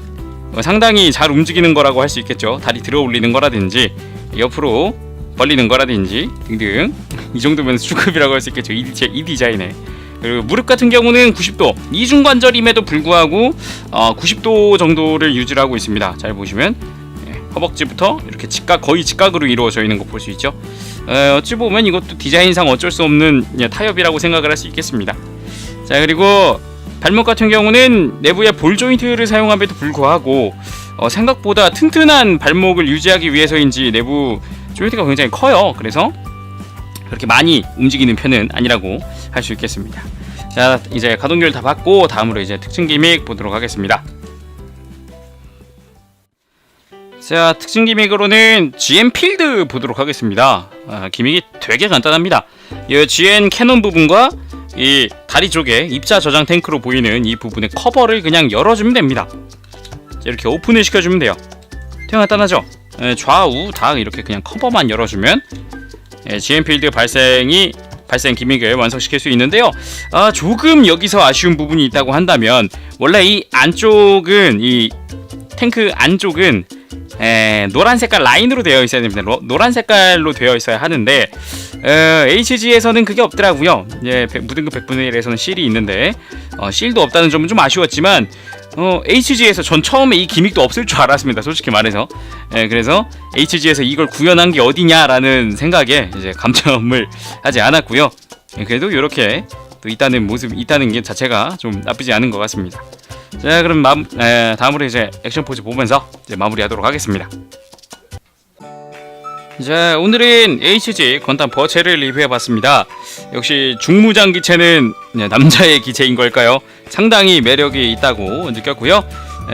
상당히 잘 움직이는 거라고 할 수 있겠죠. 다리 들어 올리는 거라든지 옆으로 벌리는 거라든지 등등 이 정도면 수급이라고 할 수 있겠죠. 이 디자인에. 그리고 무릎 같은 경우는 90도 이중관절임에도 불구하고 90도 정도를 유지를 하고 있습니다. 잘 보시면 허벅지부터 이렇게 거의 직각으로 이루어져 있는 거 볼 수 있죠. 어찌 보면 이것도 디자인상 어쩔 수 없는 타협이라고 생각을 할 수 있겠습니다. 자, 그리고 발목 같은 경우는 내부에 볼 조인트를 사용함에도 불구하고 생각보다 튼튼한 발목을 유지하기 위해서인지 내부 조인트가 굉장히 커요. 그래서 그렇게 많이 움직이는 편은 아니라고 할 수 있겠습니다. 자, 이제 가동률 다 봤고 다음으로 이제 특징 기믹 보도록 하겠습니다. 자, 특징 기믹으로는 GN 필드 보도록 하겠습니다. 기믹이 되게 간단합니다. 이 GN 캐논 부분과 이 다리 쪽에 입자 저장 탱크로 보이는 이 부분의 커버를 그냥 열어주면 됩니다. 이렇게 오픈을 시켜주면 돼요. 되게 간단하죠? 좌우 다 이렇게 그냥 커버만 열어주면 GN 필드 발생 기믹을 완성시킬 수 있는데요. 조금 여기서 아쉬운 부분이 있다고 한다면 원래 이 안쪽은 이 탱크 안쪽은 노란 색깔 라인으로 되어 있어야 됩니다. 노란 색깔로 되어 있어야 하는데 HG에서는 그게 없더라고요. 무등급 100분의 1에서는 실이 있는데 실도 없다는 점은 좀 아쉬웠지만 HG에서 전 처음에 이 기믹도 없을 줄 알았습니다. 솔직히 말해서. 그래서 HG에서 이걸 구현한 게 어디냐라는 생각에 이제 감점을 하지 않았고요. 그래도 이렇게 또 있다는 게 자체가 좀 나쁘지 않은 것 같습니다. 자, 그럼 다음으로 이제 액션 포즈 보면서 이제 마무리하도록 하겠습니다. 자, 오늘은 HG 건담 버체를 리뷰해봤습니다. 역시 중무장 기체는 남자의 기체인 걸까요? 상당히 매력이 있다고 느꼈고요.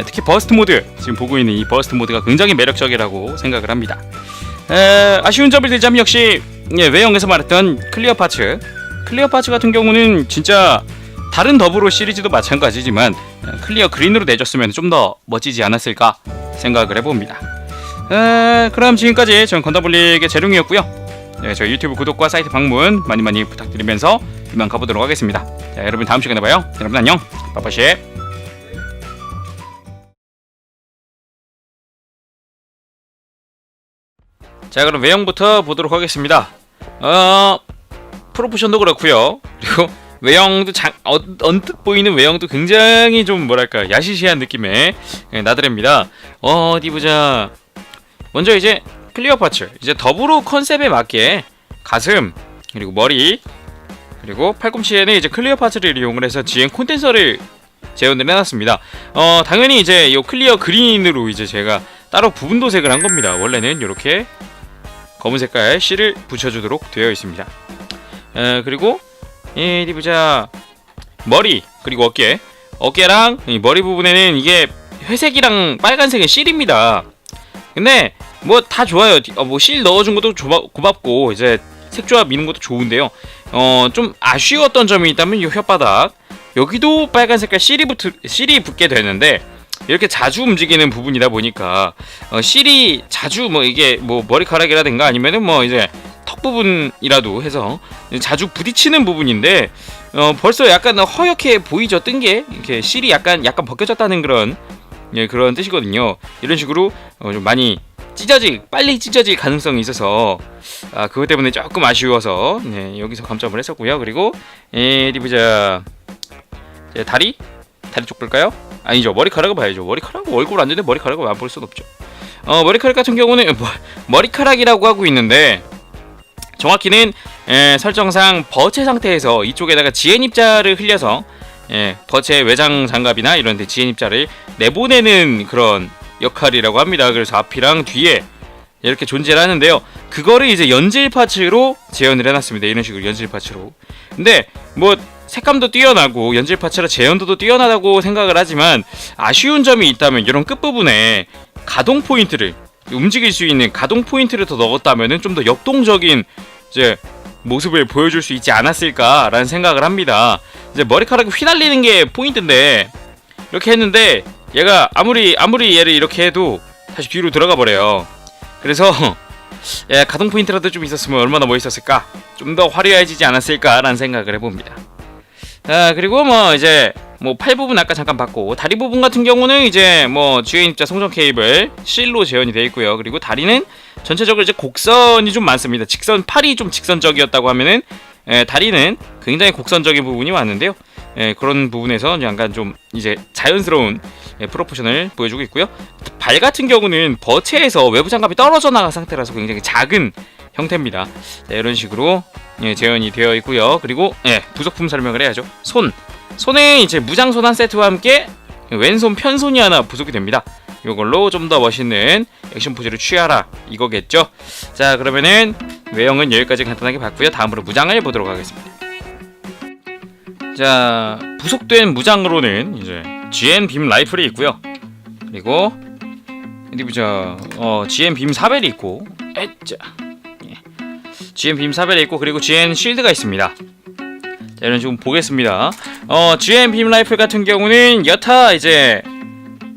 특히 버스트 모드, 지금 보고 있는 이 버스트 모드가 굉장히 매력적이라고 생각을 합니다. 아쉬운 점을 들자면 역시 외형에서 말했던 클리어 파츠 같은 경우는 진짜 다른 더블로 시리즈도 마찬가지지만 클리어 그린으로 내줬으면 좀 더 멋지지 않았을까 생각을 해봅니다. 그럼 지금까지 전 건담블릭의 재룡이었고요. 저희 유튜브 구독과 사이트 방문 많이 부탁드리면서 이만 가보도록 하겠습니다. 자, 여러분 다음 시간에 봐요. 여러분 안녕. 빠빠시. 자, 그럼 외형부터 보도록 하겠습니다. 프로포션도 그렇고요. 그리고 외형도 언뜻 보이는 외형도 굉장히 좀 뭐랄까 야시시한 느낌의 나드레입니다. 어디 보자. 먼저 이제 클리어 파츠, 이제 더불어 컨셉에 맞게 가슴 그리고 머리 그리고 팔꿈치에는 이제 클리어 파츠를 이용을 해서 GN 콘덴서를 재현을 해놨습니다. 당연히 이제 이 클리어 그린으로 이제 제가 따로 부분 도색을 한 겁니다. 원래는 이렇게 검은 색깔 실을 붙여주도록 되어 있습니다. 그리고 어디 보자. 머리 그리고 어깨랑 이 머리 부분에는 이게 회색이랑 빨간색은 실입니다. 근데 뭐 다 좋아요. 뭐 실 넣어준 것도 고맙고 이제 색조합 미는 것도 좋은데요. 좀 아쉬웠던 점이 있다면 이 혓바닥 여기도 빨간 색깔 실이 붙게 되는데 이렇게 자주 움직이는 부분이다 보니까 실이 자주 뭐 이게 뭐 머리카락이라든가 아니면은 뭐 이제 턱 부분이라도 해서 자주 부딪히는 부분인데 벌써 약간 허옇게 보이죠? 뜬 게 이렇게 실이 약간 벗겨졌다는 그런 그런 뜻이거든요. 이런 식으로 좀 많이 빨리 찢어질 가능성이 있어서 그것 때문에 조금 아쉬워서 여기서 감점을 했었고요. 그리고 어디 보자. 다리 쪽 볼까요? 아니죠. 머리카락을 봐야죠. 머리카락은 얼굴 안 되는데 머리카락을 안 볼 수는 없죠. 머리카락 같은 경우는 머리카락이라고 하고 있는데 정확히는 설정상 버체 상태에서 이쪽에다가 지엔 입자를 흘려서 버체 외장 장갑이나 이런 데 지엔 입자를 내보내는 그런 역할이라고 합니다. 그래서 앞이랑 뒤에 이렇게 존재를 하는데요. 그거를 이제 연질 파츠로 재현을 해놨습니다. 이런 식으로 연질 파츠로. 근데 뭐 색감도 뛰어나고 연질 파츠라 재현도도 뛰어나다고 생각을 하지만 아쉬운 점이 있다면 이런 끝부분에 가동 포인트를 움직일 수 있는 가동 포인트를 더 넣었다면은 좀 더 역동적인 이제 모습을 보여줄 수 있지 않았을까라는 생각을 합니다. 이제 머리카락이 휘날리는 게 포인트인데 이렇게 했는데 얘가 아무리 얘를 이렇게 해도 다시 뒤로 들어가 버려요. 그래서 가동 포인트라도 좀 있었으면 얼마나 멋있었을까? 좀 더 화려해지지 않았을까라는 생각을 해봅니다. 그리고 뭐 이제 뭐 팔 부분 아까 잠깐 봤고 다리 부분 같은 경우는 이제 뭐 GN 입자 송전 케이블 실로 재현이 되어 있고요. 그리고 다리는 전체적으로 이제 곡선이 좀 많습니다. 팔이 좀 직선적이었다고 하면은 다리는 굉장히 곡선적인 부분이 왔는데요. 그런 부분에서 약간 좀 이제 자연스러운 프로포션을 보여주고 있고요. 발 같은 경우는 버체에서 외부 장갑이 떨어져 나간 상태라서 굉장히 작은 형태입니다. 이런 식으로 재현이 되어 있고요. 그리고 부속품 설명을 해야죠. 손에 이제 무장 손한 세트와 함께 왼손 편손이 하나 부속이 됩니다. 이걸로 좀 더 멋있는 액션 포즈를 취하라 이거겠죠. 자, 그러면은 외형은 여기까지 간단하게 봤고요. 다음으로 무장을 보도록 하겠습니다. 자, 부속된 무장으로는 이제 GN 빔 라이플이 있고요. 그리고 어디 보자. GN 빔 사벨이 있고, GN 빔 사벨이 있고, 그리고 GN 실드가 있습니다. 자, 이런 식으로 보겠습니다. GN 빔 라이플 같은 경우는 여타 이제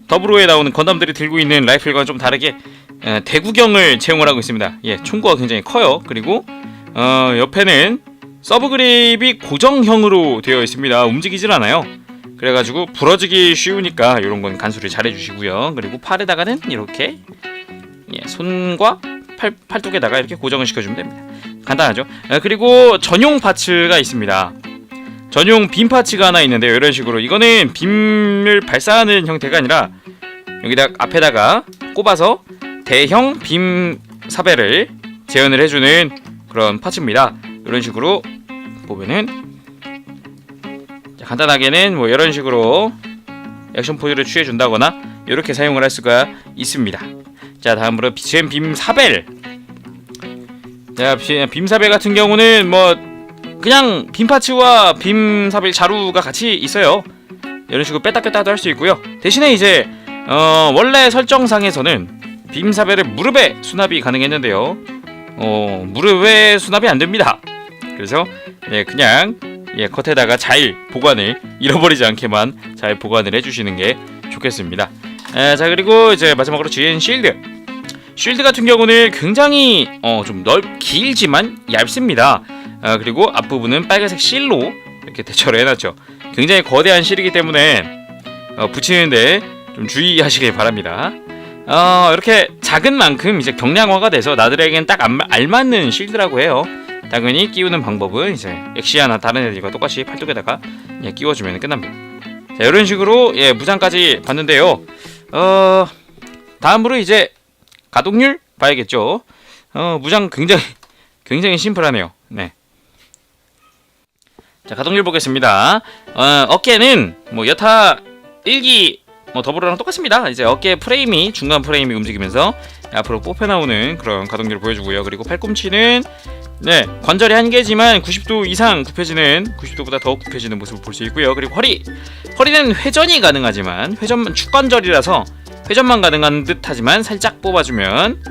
더블로에 나오는 건담들이 들고 있는 라이플과 좀 다르게 대구경을 채용을 하고 있습니다. 총구가 굉장히 커요. 그리고 옆에는 서브 그립이 고정형으로 되어 있습니다. 움직이질 않아요. 그래가지고 부러지기 쉬우니까 이런 건 간수를 잘 해주시고요. 그리고 팔에다가는 이렇게 손과 팔뚝에다가 이렇게 고정을 시켜주면 됩니다. 간단하죠. 그리고 전용 파츠가 있습니다. 전용 빔 파츠가 하나 있는데요. 이런 식으로 이거는 빔을 발사하는 형태가 아니라 여기다 앞에다가 꼽아서 대형 빔 사벨을 재현을 해주는 그런 파츠입니다. 이런 식으로 보면은 간단하게는 뭐 이런 식으로 액션 포즈를 취해준다거나 이렇게 사용을 할 수가 있습니다. 자, 다음으로 GN 빔 사벨. 자, 빔 사벨 같은 경우는 뭐 그냥 빔 파츠와 빔 사벨 자루가 같이 있어요. 이런 식으로 뺐다 꼈다도 할 수 있고요. 대신에 이제 원래 설정상에서는 빔 사벨을 무릎에 수납이 가능했는데요. 무릎에 수납이 안 됩니다. 그래서 그냥 겉에다가 잘 보관을 잃어버리지 않게만 잘 보관을 해주시는 게 좋겠습니다. 자, 그리고 이제 마지막으로 GN 쉴드 같은 경우는 굉장히 좀 길지만 얇습니다. 그리고 앞부분은 빨간색 실로 이렇게 대처를 해놨죠. 굉장히 거대한 실이기 때문에 붙이는데 좀 주의하시길 바랍니다. 이렇게 작은 만큼 이제 경량화가 돼서 나들에겐 딱 알맞는 실드라고 해요. 당연히 끼우는 방법은 이제 엑시아나 다른 애들과 똑같이 팔뚝에다가 끼워주면 끝납니다. 자, 이런 식으로 무장까지 봤는데요. 다음으로 이제 가동률 봐야겠죠. 무장 굉장히 심플하네요. 네. 자, 가동률 보겠습니다. 어깨는 뭐 여타 1기 더블로랑 똑같습니다. 이제 어깨 프레임이 중간 프레임이 움직이면서 앞으로 뽑혀 나오는 그런 가동률을 보여주고요. 그리고 팔꿈치는 네, 관절이 한 개지만 90도 이상 굽혀지는 90도보다 더 굽혀지는 모습을 볼 수 있고요. 그리고 허리는 회전이 가능하지만 회전만 축관절이라서 회전만 가능한 듯하지만 살짝 뽑아주면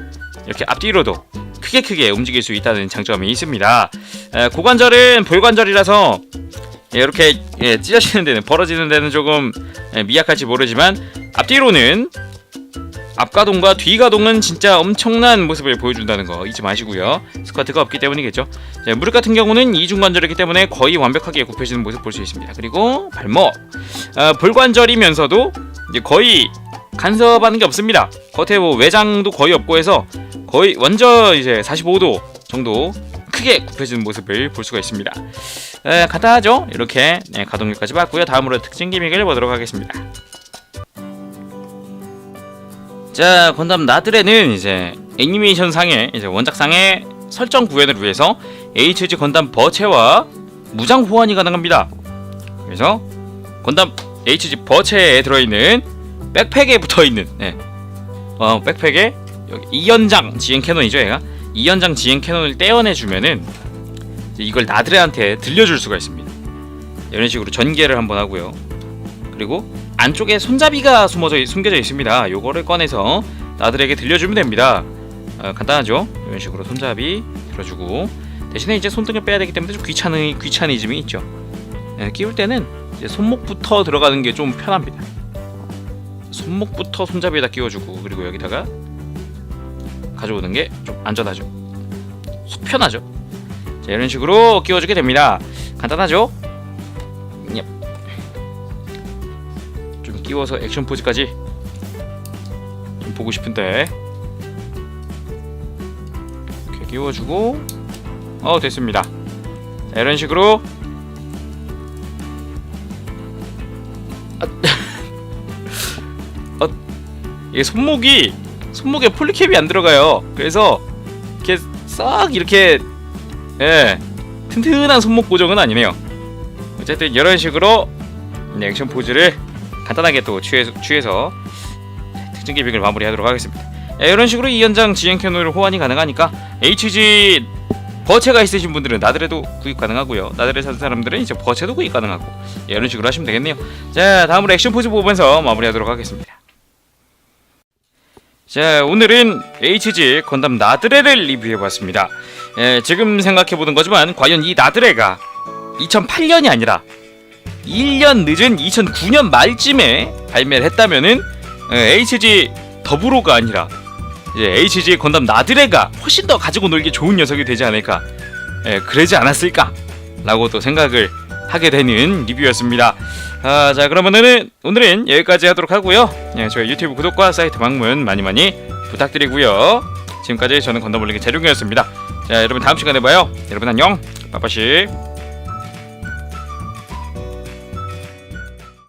이렇게 앞뒤로도 크게 움직일 수 있다는 장점이 있습니다. 고관절은 볼관절이라서 이렇게 찢어지는 데는 벌어지는 데는 조금 미약할지 모르지만 앞뒤로는 앞가동과 뒤가동은 진짜 엄청난 모습을 보여준다는 거 잊지 마시고요. 스쿼트가 없기 때문이겠죠. 무릎 같은 경우는 이중관절이기 때문에 거의 완벽하게 굽혀지는 모습 볼 수 있습니다. 그리고 발목 볼관절이면서도 이제 거의 간섭하는 게 없습니다. 겉에 뭐 외장도 거의 없고 해서 거의 완전 이제 45도 정도 크게 굽혀지는 모습을 볼 수가 있습니다. 간단하죠? 이렇게 가동률까지 봤고요. 다음으로 특징 기믹을 보도록 하겠습니다. 자, 건담 나드레는 이제 애니메이션 상의 이제 원작상의 설정 구현을 위해서 HG 건담 버체와 무장 호환이 가능합니다. 그래서 건담 HG 버체에 들어있는 백팩에 붙어있는 백팩에 여기 2연장 지행 캐논이죠. 얘가 2연장 지행 캐논을 떼어내주면은 이걸 나드레한테 들려줄 수가 있습니다. 이런 식으로 전개를 한번 하고요. 그리고 안쪽에 손잡이가 숨겨져 있습니다. 요거를 꺼내서 나드레에게 들려주면 됩니다. 간단하죠? 이런 식으로 손잡이 들어주고 대신에 이제 손등을 빼야 되기 때문에 좀 귀차니즘이 있죠. 끼울 때는 이제 손목부터 들어가는 게 좀 편합니다. 손목부터 손잡이에다 끼워주고 그리고 여기다가 가져오는 게 좀 안전하죠. 속 편하죠. 자, 이런 식으로 끼워주게 됩니다. 간단하죠? 좀 끼워서 액션 포즈까지 좀 보고 싶은데 이렇게 끼워주고 됐습니다. 자, 이런 식으로 이게 손목에 폴리캡이 안 들어가요. 그래서 이렇게 싹 이렇게 튼튼한 손목 고정은 아니네요. 어쨌든 이런 식으로 액션 포즈를 간단하게 또 취해서 특징 기믹을 마무리하도록 하겠습니다. 이런 식으로 2연장 지행 캐논을 호환이 가능하니까 HG 버체가 있으신 분들은 나드레도 구입 가능하고요. 나드레 사는 사람들은 이제 버체도 구입 가능하고 이런 식으로 하시면 되겠네요. 자, 다음으로 액션 포즈 보면서 마무리하도록 하겠습니다. 자, 오늘은 HG 건담 나드레를 리뷰해봤습니다. 지금 생각해보는 거지만 과연 이 나드레가 2008년이 아니라 1년 늦은 2009년 말쯤에 발매를 했다면은 HG 더불어가 아니라 이제 HG 건담 나드레가 훨씬 더 가지고 놀기 좋은 녀석이 되지 않을까, 그러지 않았을까 라고 또 생각을 하게 되는 리뷰였습니다. 자, 그러면은 오늘은 여기까지 하도록 하고요. 저희 유튜브 구독과 사이트 방문 많이 부탁드리고요. 지금까지 저는 건담올리기 재룡이었습니다. 자, 여러분 다음 시간에 봐요. 여러분 안녕. 빠빠시.